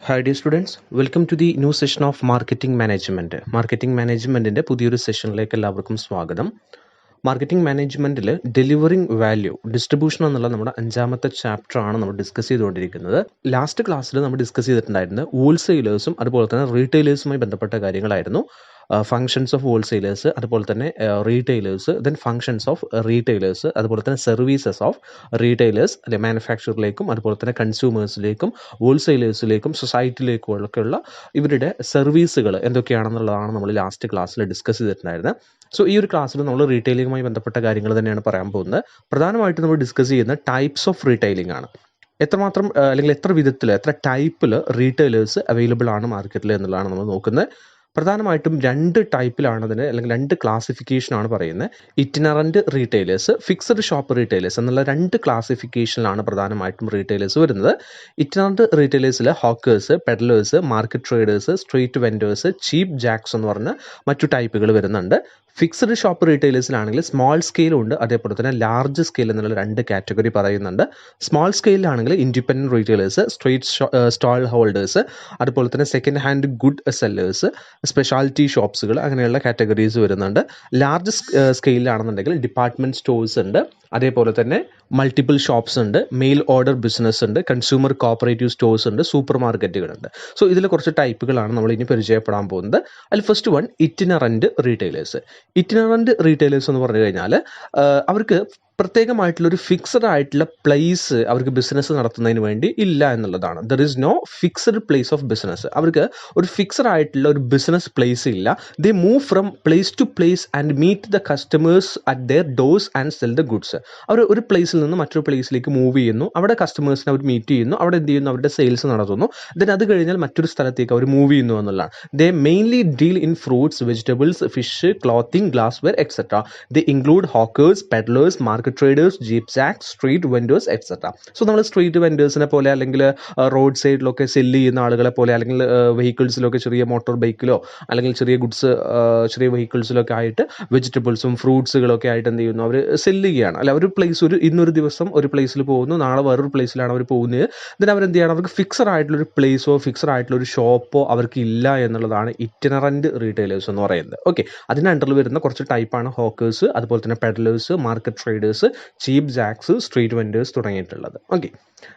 Hi dear students, welcome to the new session of Marketing Management. Marketing Managementൻ്റെ പുതിയൊരു സെഷനിലേക്ക് എല്ലാവർക്കും സ്വാഗതം. മാർക്കറ്റിംഗ് മാനേജ്മെൻറ്റിൽ ഡെലിവറിംഗ് വാല്യൂ ഡിസ്ട്രിബ്യൂഷൻ എന്നുള്ള നമ്മുടെ അഞ്ചാമത്തെ ചാപ്റ്റർ ആണ് നമ്മൾ ഡിസ്കസ് ചെയ്തുകൊണ്ടിരിക്കുന്നത്. ലാസ്റ്റ് ക്ലാസ്സിൽ നമ്മൾ ഡിസ്കസ് ചെയ്തിട്ടുണ്ടായിരുന്നത് ഹോൾസെയിലേഴ്സും അതുപോലെ തന്നെ റീറ്റെയിലേഴ്സുമായി ബന്ധപ്പെട്ട കാര്യങ്ങളായിരുന്നു. ഫങ്ഷൻസ് ഓഫ് ഹോൾസെയിലേഴ്സ്, അതുപോലെ തന്നെ retailers, then functions of retailers, അതുപോലെ തന്നെ സർവീസസ് ഓഫ് റീറ്റെയിലേഴ്സ്, അല്ലെ മാനുഫാക്ചറിലേക്കും അതുപോലെ തന്നെ കൺസ്യൂമേഴ്സിലേക്കും ഹോൾസെയിലേഴ്സിലേക്കും സൊസൈറ്റിയിലേക്കുമൊക്കെയുള്ള ഇവരുടെ സർവീസുകൾ എന്തൊക്കെയാണെന്നുള്ളതാണ് നമ്മൾ ലാസ്റ്റ് ക്ലാസ്സിൽ ഡിസ്കസ് ചെയ്തിട്ടുണ്ടായിരുന്നത്. സോ ഈ ഒരു ക്ലാസ്സിൽ നമ്മൾ റീറ്റെയിലിംഗുമായി ബന്ധപ്പെട്ട കാര്യങ്ങൾ തന്നെയാണ് പറയാൻ പോകുന്നത്. പ്രധാനമായിട്ട് നമ്മൾ ഡിസ്കസ് ചെയ്യുന്ന ടൈപ്സ് ഓഫ് റീറ്റെയിലിംഗ് ആണ്. എത്രമാത്രം അല്ലെങ്കിൽ എത്ര വിധത്തിൽ എത്ര ടൈപ്പിൽ റീറ്റെയിലേഴ്സ് അവൈലബിൾ ആണ് മാർക്കറ്റിൽ എന്നുള്ളതാണ് നമ്മൾ നോക്കുന്നത്. പ്രധാനമായിട്ടും രണ്ട് ടൈപ്പിലാണ് അതിന് അല്ലെങ്കിൽ രണ്ട് ക്ലാസിഫിക്കേഷനാണ് പറയുന്നത്. Itinerant retailers, fixed shop retailers എന്നുള്ള രണ്ട് ക്ലാസിഫിക്കേഷനിലാണ് പ്രധാനമായിട്ടും റീറ്റെയിലേഴ്സ് വരുന്നത്. ഇറ്റിനറൻറ്റ് റീറ്റെയിലേഴ്സിൽ hawkers, peddlers, market traders, street vendors, cheap jacks എന്ന് പറഞ്ഞ മറ്റു ടൈപ്പുകൾ വരുന്നുണ്ട്. ഫിക്സഡ് ഷോപ്പ് റീറ്റെയിലേഴ്സിലാണെങ്കിൽ സ്മോൾ സ്കെയിലും ഉണ്ട്, അതേപോലെ തന്നെ ലാർജ് സ്കെയിൽ എന്നുള്ള രണ്ട് കാറ്റഗറി പറയുന്നുണ്ട്. സ്മോൾ സ്കെയിലാണെങ്കിൽ independent retailers, street stall holders, അതുപോലെ തന്നെ second hand good sellers, speciality ഷോപ്സുകൾ, അങ്ങനെയുള്ള കാറ്റഗറീസ് വരുന്നുണ്ട്. ലാർജ് സ്കെയിലാണെന്നുണ്ടെങ്കിൽ ഡിപ്പാർട്ട്മെൻറ്റ് സ്റ്റോഴ്സ് ഉണ്ട്, അതേപോലെ തന്നെ മൾട്ടിപ്പിൾ ഷോപ്സ് ഉണ്ട്, മെയിൽ ഓർഡർ ബിസിനസ് ഉണ്ട്, കൺസ്യൂമർ കോപ്പറേറ്റീവ് സ്റ്റോഴ്സ് ഉണ്ട്, സൂപ്പർ മാർക്കറ്റുകളുണ്ട്. സോ ഇതിൽ കുറച്ച് ടൈപ്പുകളാണ് നമ്മൾ ഇനി പരിചയപ്പെടാൻ പോകുന്നത്. അതിൽ first one itinerant retailers. Itinerant retailers എന്ന് പറഞ്ഞു കഴിഞ്ഞാൽ അവർക്ക് പ്രത്യേകമായിട്ടുള്ളൊരു ഫിക്സഡ് ആയിട്ടുള്ള പ്ലേസ് അവർക്ക് ബിസിനസ് നടത്തുന്നതിന് വേണ്ടി ഇല്ല എന്നുള്ളതാണ്. There is no fixed place of business. അവർക്ക് ഒരു ഫിക്സഡ് ആയിട്ടുള്ള ഒരു ബിസിനസ് പ്ലേസ് ഇല്ല. They move from place to place and meet the customers at their doors and sell the goods. അവർ ഒരു പ്ലേസിൽ നിന്ന് മറ്റൊരു പ്ലേസിലേക്ക് മൂവ് ചെയ്യുന്നു, അവിടെ കസ്റ്റമേഴ്സിനെ അവർ മീറ്റ് ചെയ്യുന്നു, അവിടെ എന്ത് ചെയ്യുന്നു, അവരുടെ സെയിൽസ് നടത്തുന്നു. ദെൻ അത് കഴിഞ്ഞാൽ മറ്റൊരു സ്ഥലത്തേക്ക് അവർ മൂവ് ചെയ്യുന്നു എന്നുള്ളതാണ്. They mainly deal in fruits, vegetables, fish, clothing, glass ware etcetera. They include hawkers, peddlers, market traders, cheap jacks, street vendors etcetera. So നമ്മൾ സ്ട്രീറ്റ് വെൻഡേഴ്സിനെ പോലെ അല്ലെങ്കിൽ റോഡ് സൈഡിലൊക്കെ സെല്ല് ചെയ്യുന്ന ആളുകളെ പോലെ അല്ലെങ്കിൽ വെഹിക്കിൾസിലൊക്കെ ചെറിയ മോട്ടോർ ബൈക്കിലോ അല്ലെങ്കിൽ ചെറിയ ഗുഡ്സ് ചെറിയ വെഹിക്കിൾസിലൊക്കെ ആയിട്ട് വെജിറ്റബിൾസും ഫ്രൂട്ട്സുകളൊക്കെ ആയിട്ട് എന്ത് ചെയ്യുന്നു, അവർ സെല്ല് ചെയ്യുകയാണ്. അല്ല, ഒരു പ്ലേസ് ഇന്നൊരു ദിവസം ഒരു പ്ലേസിൽ പോകുന്നു, നാളെ വേറൊരു പ്ലേസിലാണ് അവർ പോകുന്നത്. ഇതിന് അവരെന്ത് ചെയ്യണം, അവർക്ക് ഫിക്സഡ് ആയിട്ടുള്ളൊരു പ്ലേസോ ഫിക്സഡ് ആയിട്ടുള്ളൊരു ഷോപ്പോ അവർക്ക് ഇല്ല എന്നുള്ളതാണ് ഇറ്റിനറൻറ്റ് റീറ്റെയിലേഴ്സ് എന്ന് പറയുന്നത്. ഓക്കെ, അതിൻ്റെ അണ്ടറിൽ വരുന്ന കുറച്ച് ടൈപ്പാണ് ഹോക്കേഴ്സ്, അതുപോലെ തന്നെ പെഡലേഴ്സ്, മാർക്കറ്റ് ട്രേഡേഴ്സ്, ചീപ്പ് ജാക്സ്, സ്ട്രീറ്റ് വെൻഡേഴ്സ് തുടങ്ങിയിട്ടുള്ളത്. ഓക്കെ,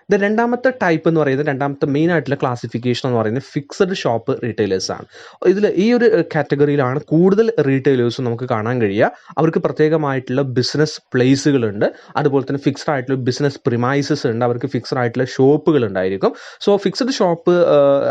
ഇത് രണ്ടാമത്തെ ടൈപ്പ് എന്ന് പറയുന്നത്, രണ്ടാമത്തെ മെയിൻ ആയിട്ടുള്ള ക്ലാസിഫിക്കേഷൻ എന്ന് പറയുന്നത് ഫിക്സഡ് ഷോപ്പ് റീറ്റെയിലേഴ്സ് ആണ്. ഇതിൽ ഈ ഒരു കാറ്റഗറിയിലാണ് കൂടുതൽ റീറ്റെയിലേഴ്സും നമുക്ക് കാണാൻ കഴിയുക. അവർക്ക് പ്രത്യേകമായിട്ടുള്ള ബിസിനസ് പ്ലേസുകളുണ്ട്, അതുപോലെ തന്നെ ഫിക്സഡ് ആയിട്ടുള്ള ബിസിനസ് പ്രിമൈസസ് ഉണ്ട്, അവർക്ക് ഫിക്സഡ് ആയിട്ടുള്ള ഷോപ്പുകൾ ഉണ്ടായിരിക്കും. സോ ഫിക്സഡ് ഷോപ്പ്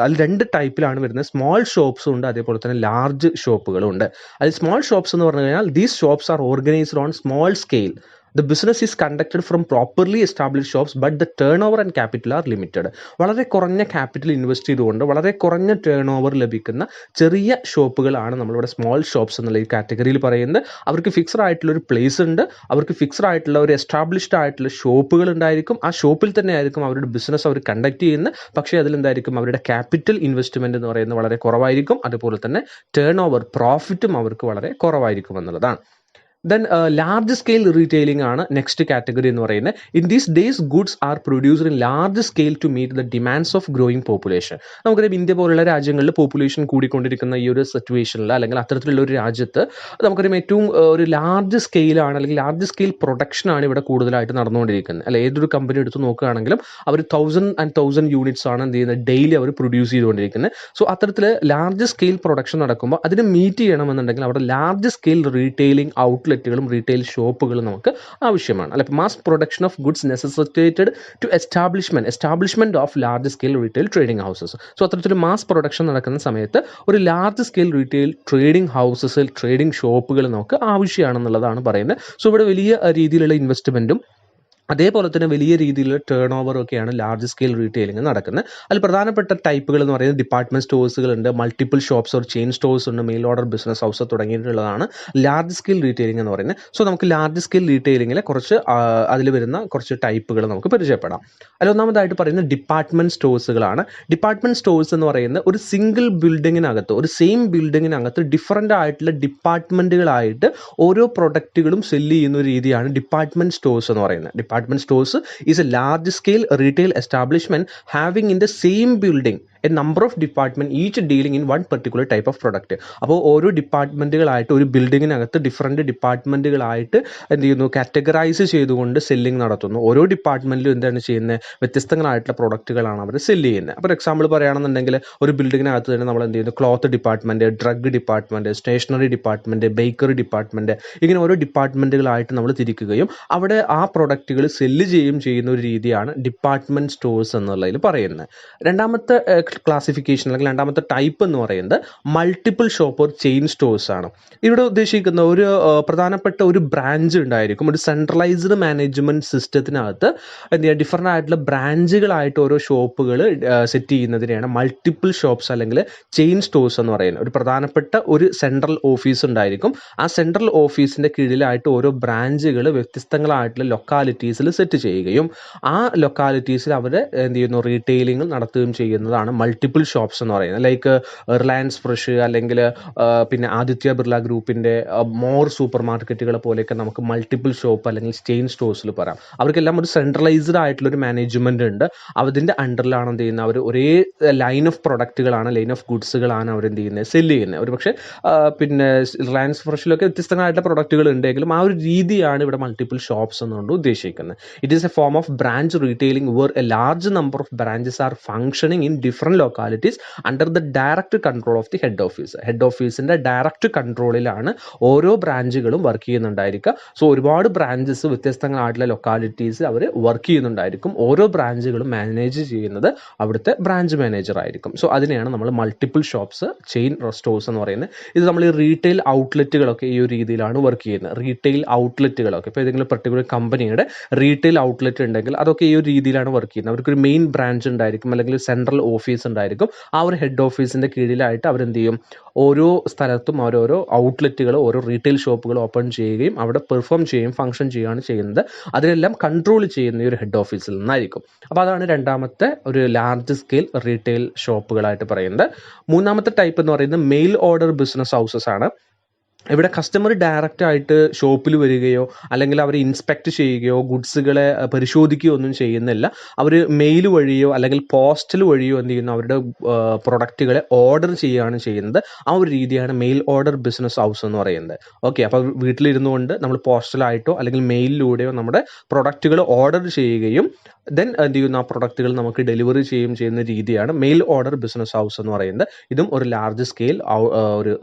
അതിൽ രണ്ട് ടൈപ്പിലാണ് വരുന്നത്. സ്മോൾ ഷോപ്സും ഉണ്ട്, അതേപോലെ തന്നെ ലാർജ് ഷോപ്പുകളും ഉണ്ട്. അതിൽ സ്മോൾ ഷോപ്സ് എന്ന് പറഞ്ഞു കഴിഞ്ഞാൽ these shops are organised on small scale. The business is conducted from properly established shops, but the turnover and capital are limited. വളരെ കുറഞ്ഞ ക്യാപിറ്റൽ ഇൻവെസ്റ്റ് ചെയ്തുകൊണ്ട് വളരെ കുറഞ്ഞ ടേൺ ഓവർ ലഭിക്കുന്ന ചെറിയ ഷോപ്പുകളാണ് നമ്മളിവിടെ സ്മോൾ ഷോപ്സ് എന്നുള്ള ഈ കാറ്റഗറിയിൽ പറയുന്നത്. അവർക്ക് ഫിക്സഡ് ആയിട്ടുള്ള ഒരു പ്ലേസ് ഉണ്ട്, അവർക്ക് ഫിക്സഡ് ആയിട്ടുള്ള ഒരു എസ്റ്റാബ്ലിഷ്ഡ് ആയിട്ടുള്ള ഷോപ്പുകൾ ഉണ്ടായിരിക്കും. ആ ഷോപ്പിൽ തന്നെ ആയിരിക്കും അവരുടെ ബിസിനസ് അവർ കണ്ടക്ട് ചെയ്യുന്നത്. പക്ഷേ അതിലെന്തായിരിക്കും, അവരുടെ ക്യാപിറ്റൽ ഇൻവെസ്റ്റ്മെൻറ്റ് എന്ന് പറയുന്നത് വളരെ കുറവായിരിക്കും. അതുപോലെ തന്നെ ടേൺ ഓവർ പ്രോഫിറ്റും അവർക്ക് വളരെ കുറവായിരിക്കും എന്നുള്ളതാണ്. ദെൻ ലാർജ് സ്കെയിൽ റീറ്റെയിലിംഗ് ആണ് നെക്സ്റ്റ് കാറ്റഗറി എന്ന് പറയുന്നത്. In these days goods are produced in large scale to meet the demands of growing population. നമുക്കറിയാം, ഇന്ത്യ പോലുള്ള രാജ്യങ്ങളിൽ പോപ്പുലേഷൻ കൂടിക്കൊണ്ടിരിക്കുന്ന ഈ ഒരു സിറ്റുവേഷനിൽ അല്ലെങ്കിൽ അത്തരത്തിലുള്ള ഒരു രാജ്യത്ത് നമുക്കറിയാം ഏറ്റവും ഒരു ലാർജ് സ്കെയിലാണ് അല്ലെങ്കിൽ ലാർജ് സ്കെയിൽ പ്രൊഡക്ഷനാണ് ഇവിടെ കൂടുതലായിട്ട് നടന്നുകൊണ്ടിരിക്കുന്നത്. അല്ല, ഏതൊരു കമ്പനി എടുത്ത് നോക്കുകയാണെങ്കിലും അവർ 1000 യൂണിറ്റ്സ് ആണ് എന്ത് ചെയ്യുന്നത്, ഡെയിലി അവർ പ്രൊഡ്യൂസ് ചെയ്തുകൊണ്ടിരിക്കുന്നത്. സോ അത്തരത്തിൽ ലാർജ് സ്കെയിൽ പ്രൊഡക്ഷൻ നടക്കുമ്പോൾ അതിന് മീറ്റ് ചെയ്യണമെന്നുണ്ടെങ്കിൽ അവിടെ ലാർജ് സ്കെയിൽ റീറ്റെയിലിംഗ് ഔട്ട്ലെറ്റുകളും റീറ്റെയിൽ ഷോപ്പുകളും നമുക്ക് ആവശ്യമാണ്. അല്ല, mass production of goods necessitated to establishment of large scale retail trading houses. So അത്തരത്തിൽ മാസ് പ്രൊഡക്ഷൻ നടക്കുന്ന സമയത്ത് ഒരു ലാർജ് സ്കെയിൽ റീറ്റെയിൽ ട്രേഡിംഗ് ഹൗസസിൽ ട്രേഡിംഗ് ഷോപ്പുകൾ നമുക്ക് ആവശ്യമാണെന്നുള്ളതാണ് പറയുന്നത്. സോ ഇവിടെ വലിയ രീതിയിലുള്ള ഇൻവെസ്റ്റ്മെൻറ്റും അതേപോലെ തന്നെ വലിയ രീതിയിലുള്ള ടേൺ ഓവറും ഒക്കെയാണ് ലാർജ് സ്കെയിൽ റീറ്റെയിലിംഗ് നടക്കുന്നത്. അതിൽ പ്രധാനപ്പെട്ട ടൈപ്പുകൾ എന്ന് പറയുന്നത് ഡിപ്പാർട്ട്മെൻറ്റ് സ്റ്റോഴ്സുകളുണ്ട്, multiple shops or chain stores ഉണ്ട്, മെയിൽ ഓർഡർ ബിസിനസ് ഹൗസ് തുടങ്ങിയിട്ടുള്ളതാണ് ലാർജ് സ്കെയിൽ റീറ്റെയിലിംഗ് എന്ന് പറയുന്നത്. സോ നമുക്ക് ലാർജ് സ്കെയിൽ റീറ്റെയിലിംഗിലെ കുറച്ച് അതിൽ വരുന്ന കുറച്ച് ടൈപ്പുകൾ നമുക്ക് പരിചയപ്പെടാം. അതിലൊന്നാമതായിട്ട് പറയുന്നത് ഡിപ്പാർട്ട്മെൻറ്റ് സ്റ്റോഴ്സുകളാണ്. ഡിപ്പാർട്ട്മെൻറ്റ് സ്റ്റോഴ്സ് എന്ന് പറയുന്നത് ഒരു സിംഗിൾ ബിൽഡിങ്ങിനകത്ത്, ഒരു സെയിം ബിൽഡിങ്ങിനകത്ത് ഡിഫറൻ്റ് ആയിട്ടുള്ള ഡിപ്പാർട്ട്മെൻറ്റുകളായിട്ട് ഓരോ പ്രൊഡക്റ്റുകളും സെല്ല് ചെയ്യുന്ന ഒരു രീതിയാണ് ഡിപ്പാർട്ട്മെൻറ്റ് സ്റ്റോഴ്സ് എന്ന് പറയുന്നത്. Department stores is a large scale retail establishment having in the same building A number of department each dealing in one particular type of product. അപ്പോൾ ഓരോ ഡിപ്പാർട്ട്മെൻറ്റുകളായിട്ട് ഒരു ബിൽഡിങ്ങിനകത്ത് ഡിഫറൻറ്റ് ഡിപ്പാർട്ട്മെൻറ്റുകളായിട്ട് എന്ത് ചെയ്യുന്നു, കാറ്റഗറൈസ് ചെയ്തുകൊണ്ട് സെല്ലിംഗ് നടത്തുന്നു. ഓരോ ഡിപ്പാർട്ട്മെൻറ്റിലും എന്താണ് ചെയ്യുന്നത്, വ്യത്യസ്തങ്ങളായിട്ടുള്ള പ്രൊഡക്റ്റുകളാണ് അവർ സെല്ല് ചെയ്യുന്നത്. അപ്പോൾ എക്സാമ്പിൾ പറയുകയാണെന്നുണ്ടെങ്കിൽ ഒരു ബിൽഡിങ്ങിനകത്ത് തന്നെ നമ്മൾ എന്ത് ചെയ്യുന്നു, cloth department, drug department, stationery department, bakery department, ഇങ്ങനെ ഓരോ ഡിപ്പാർട്ട്മെൻറ്റുകളായിട്ട് നമ്മൾ തിരിക്കുകയും അവിടെ ആ പ്രൊഡക്റ്റുകൾ സെല്ല് ചെയ്യുന്ന ഒരു രീതിയാണ് ഡിപ്പാർട്ട്മെൻറ്റ് സ്റ്റോഴ്സ് എന്നുള്ളതിൽ പറയുന്നത്. രണ്ടാമത്തെ ക്ലാസിഫിക്കേഷൻ അല്ലെങ്കിൽ രണ്ടാമത്തെ ടൈപ്പ് എന്ന് പറയുന്നത് multiple shop or chain stores ആണ്. ഇവിടെ ഉദ്ദേശിക്കുന്ന ഒരു പ്രധാനപ്പെട്ട ഒരു ബ്രാഞ്ച് ഉണ്ടായിരിക്കും. ഒരു സെൻട്രലൈസ്ഡ് മാനേജ്മെൻറ്റ് സിസ്റ്റത്തിനകത്ത് എന്ത് ചെയ്യുക, ഡിഫറൻ്റ് ആയിട്ടുള്ള ബ്രാഞ്ചുകളായിട്ട് ഓരോ ഷോപ്പുകൾ സെറ്റ് ചെയ്യുന്നതിനെയാണ് മൾട്ടിപ്പിൾ ഷോപ്സ് അല്ലെങ്കിൽ ചെയിൻ സ്റ്റോഴ്സ് എന്ന് പറയുന്നത്. ഒരു പ്രധാനപ്പെട്ട ഒരു സെൻട്രൽ ഓഫീസ് ഉണ്ടായിരിക്കും. ആ സെൻട്രൽ ഓഫീസിൻ്റെ കീഴിലായിട്ട് ഓരോ ബ്രാഞ്ചുകൾ വ്യത്യസ്തങ്ങളായിട്ടുള്ള ലൊക്കാലിറ്റീസിൽ സെറ്റ് ചെയ്യുകയും ആ ലൊക്കാലിറ്റീസിൽ അവർ എന്ത് ചെയ്യുന്നു, റീറ്റെയിലിംഗ് നടത്തുകയും ചെയ്യുന്നതാണ് മൾട്ടിപ്പിൾ ഷോപ്സ് എന്ന് പറയുന്നത്. ലൈക്ക് റിലയൻസ് ഫ്രഷ് അല്ലെങ്കിൽ പിന്നെ ആദിത്യ ബിർള ഗ്രൂപ്പിൻ്റെ മോർ സൂപ്പർ മാർക്കറ്റുകൾ പോലെയൊക്കെ നമുക്ക് മൾട്ടിപ്പിൾ ഷോപ്പ് അല്ലെങ്കിൽ ചെയിൻ സ്റ്റോഴ്സിൽ പറയാം. അവർക്കെല്ലാം ഒരു സെൻട്രലൈസ്ഡ് ആയിട്ടുള്ളൊരു മാനേജ്മെൻ്റ് ഉണ്ട്. അതിൻ്റെ അണ്ടറിലാണ് എന്ത് ചെയ്യുന്നത്, അവർ ഒരേ ലൈൻ ഓഫ് പ്രൊഡക്റ്റുകളാണ്, ലൈൻ ഓഫ് ഗുഡ്സുകളാണ് അവർ എന്ത് ചെയ്യുന്നത്, സെല്ല് ചെയ്യുന്നത്. ഒരു പക്ഷേ പിന്നെ റിലയൻസ് ഫ്രഷിലൊക്കെ വ്യത്യസ്തങ്ങളായിട്ടുള്ള പ്രൊഡക്റ്റുകൾ ഉണ്ടെങ്കിലും ആ ഒരു രീതിയാണ് ഇവിടെ മൾട്ടിപ്പിൾ ഷോപ്സ് എന്നുകൊണ്ട് ഉദ്ദേശിക്കുന്നത്. It is a form of branch retailing where a large number of branches are functioning in different localities under the direct control of the head office. Head ഓഫീസിൻ്റെ ഡയറക്റ്റ് കൺട്രോളിലാണ് ഓരോ ബ്രാഞ്ചുകളും വർക്ക് ചെയ്യുന്നുണ്ടായിരിക്കുക. So ഒരുപാട് branches വ്യത്യസ്തങ്ങളായിട്ടുള്ള localities അവർ work ചെയ്യുന്നുണ്ടായിരിക്കും. ഓരോ ബ്രാഞ്ചുകളും മാനേജ് ചെയ്യുന്നത് അവിടുത്തെ ബ്രാഞ്ച് മാനേജർ ആയിരിക്കും. സോ അതിനെയാണ് നമ്മൾ മൾട്ടിപ്പിൾ ഷോപ്സ് ചെയിൻ സ്റ്റോഴ്സ് എന്ന് പറയുന്നത്. ഇത് നമ്മൾ ഈ റീറ്റെയിൽ ഔട്ട്ലെറ്റുകളൊക്കെ ഈ ഒരു രീതിയിലാണ് വർക്ക് ചെയ്യുന്നത്. റീറ്റെയിൽ ഔട്ട്ലെറ്റുകളൊക്കെ ഇപ്പോൾ ഏതെങ്കിലും പെർട്ടിക്കുലർ കമ്പനിയുടെ റീറ്റെയിൽ ഔട്ട്ലെറ്റ് ഉണ്ടെങ്കിൽ അതൊക്കെ ഈ ഒരു രീതിയിലാണ് വർക്ക് ചെയ്യുന്നത്. അവർക്കൊരു മെയിൻ ബ്രാഞ്ച് ഉണ്ടായിരിക്കും അല്ലെങ്കിൽ സെൻട്രൽ ഓഫീസ് ഉണ്ടായിരിക്കും. ആ ഒരു ഹെഡ് ഓഫീസിൻ്റെ കീഴിലായിട്ട് അവരെന്ത് ചെയ്യും, ഓരോ സ്ഥലത്തും ഓരോരോ ഔട്ട്ലെറ്റുകൾ, ഓരോ റീറ്റെയിൽ ഷോപ്പുകൾ ഓപ്പൺ ചെയ്യുകയും അവിടെ പെർഫോം ചെയ്യുകയും ഫംഗ്ഷൻ ചെയ്യുകയാണ് ചെയ്യുന്നത്. അതിനെല്ലാം കൺട്രോൾ ചെയ്യുന്ന ഈ ഒരു ഹെഡ് ഓഫീസിൽ നിന്നായിരിക്കും. അപ്പോൾ അതാണ് രണ്ടാമത്തെ ഒരു ലാർജ് സ്കെയിൽ റീറ്റെയിൽ ഷോപ്പുകളായിട്ട് പറയുന്നത്. മൂന്നാമത്തെ ടൈപ്പ് എന്ന് പറയുന്നത് മെയിൽ ഓർഡർ ബിസിനസ് ഹൗസസ് ആണ്. ഇവിടെ കസ്റ്റമർ ഡയറക്റ്റ് ആയിട്ട് ഷോപ്പിൽ വരികയോ അല്ലെങ്കിൽ അവർ ഇൻസ്പെക്ട് ചെയ്യുകയോ ഗുഡ്സുകളെ പരിശോധിക്കുകയോ ഒന്നും ചെയ്യുന്നില്ല. അവർ മെയിൽ വഴിയോ അല്ലെങ്കിൽ പോസ്റ്റൽ വഴിയോ എന്ത് ചെയ്യുന്നു, അവരുടെ പ്രൊഡക്റ്റുകളെ ഓർഡർ ചെയ്യുകയാണ് ചെയ്യുന്നത്. ആ ഒരു രീതിയാണ് മെയിൽ ഓർഡർ ബിസിനസ് ഹൗസ് എന്ന് പറയുന്നത്. ഓക്കെ, അപ്പോൾ വീട്ടിലിരുന്നു കൊണ്ട് നമ്മൾ പോസ്റ്റലായിട്ടോ അല്ലെങ്കിൽ മെയിലിലൂടെയോ നമ്മുടെ പ്രൊഡക്റ്റുകൾ ഓർഡർ ചെയ്യുകയും ദെൻ എന്ത് ചെയ്യുന്നു, ആ പ്രൊഡക്റ്റുകൾ നമുക്ക് ഡെലിവറി ചെയ്യുന്ന രീതിയാണ് മെയിൽ ഓർഡർ ബിസിനസ് ഹൗസ് എന്ന് പറയുന്നത്. ഇതും ഒരു ലാർജ് സ്കെയിൽ ഒരു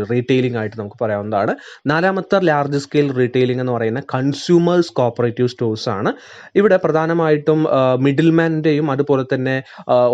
റീറ്റെയിലിംഗ് ആയിട്ട് നമുക്ക് പറയാവുന്നതാണ്. നാലാമത്തെ ലാർജ് സ്കെയിൽ റീറ്റെയിലിംഗ് എന്ന് പറയുന്നത് കൺസ്യൂമേഴ്സ് കോപ്പറേറ്റീവ് സ്റ്റോഴ്സ് ആണ്. ഇവിടെ പ്രധാനമായിട്ടും മിഡിൽമാൻ്റെയും അതുപോലെ തന്നെ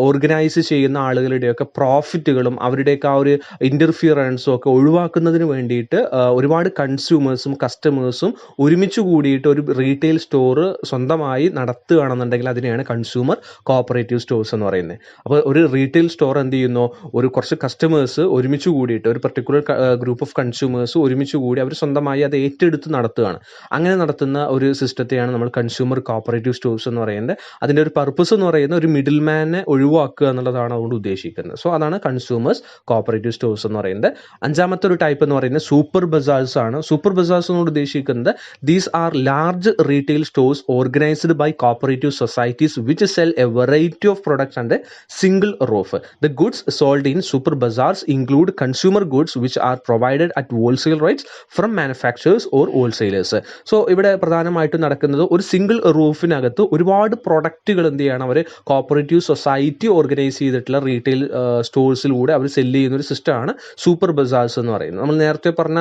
ഓർഗനൈസ് ചെയ്യുന്ന ആളുകളുടെയൊക്കെ പ്രോഫിറ്റുകളും അവരുടെയൊക്കെ ആ ഒരു ഇൻ്റർഫിയറൻസും ഒക്കെ ഒഴിവാക്കുന്നതിന് വേണ്ടിയിട്ട് ഒരുപാട് കൺസ്യൂമേഴ്സും കസ്റ്റമേഴ്സും ഒരുമിച്ച് കൂടിയിട്ട് ഒരു റീറ്റെയിൽ സ്റ്റോർ സ്വന്തമായി നടത്തുകയാണെന്നുണ്ടെങ്കിൽ അതിനെയാണ് കൺസ്യൂമർ കോപ്പറേറ്റീവ് സ്റ്റോഴ്സ് എന്ന് പറയുന്നത്. അപ്പോൾ ഒരു റീറ്റെയിൽ സ്റ്റോർ എന്ത് ചെയ്യുന്നു, ഒരു കുറച്ച് കസ്റ്റമേഴ്സ് ഒരുമിച്ച് കൂടിയിട്ട് ഒരു പെർട്ടിക്കുലർ ഗ്രൂപ്പ് ഓഫ് കൺസ്യൂമേഴ്സ് ഒരുമിച്ച് കൂടി അവർ സ്വന്തമായി അത് ഏറ്റെടുത്ത് നടത്തുകയാണ്. അങ്ങനെ നടത്തുന്ന ഒരു സിസ്റ്റത്തെയാണ് നമ്മൾ കൺസ്യൂമർ കോപ്പറേറ്റീവ് സ്റ്റോഴ്സ് എന്ന് പറയുന്നത്. അതിൻ്റെ ഒരു പർപ്പസ് എന്ന് പറയുന്നത് ഒരു മിഡിൽ മാനെ ഒഴിവാക്കുക എന്നുള്ളതാണ് അതുകൊണ്ട് ഉദ്ദേശിക്കുന്നത്. സോ അതാണ് കൺസ്യൂമേഴ്സ് കോപ്പറേറ്റീവ് സ്റ്റോഴ്സ് എന്ന് പറയുന്നത്. അഞ്ചാമത്തെ ഒരു ടൈപ്പ് എന്ന് പറയുന്നത് സൂപ്പർ ബസാർസ് ആണ്. സൂപ്പർ ബസാർസ് എന്നോട് ഉദ്ദേശിക്കുന്നത് these are large retail stores organised by cooperative societies which sell a variety of products under single roof. The goods sold in super bazaars include consumer goods which are provided at wholesale rates from manufacturers or wholesalers. So ഇവിടെ പ്രധാനമായിട്ടും നടക്കുന്നത് ഒരു single റൂഫിനകത്ത് ഒരുപാട് പ്രൊഡക്റ്റുകൾ എന്ത് ചെയ്യണം, അവർ cooperative society organise ചെയ്തിട്ടുള്ള retail സ്റ്റോഴ്സിലൂടെ അവർ cell ചെയ്യുന്ന ഒരു സിസ്റ്റമാണ് സൂപ്പർ ബസാർസ് എന്ന് പറയുന്നത്. നമ്മൾ നേരത്തെ പറഞ്ഞ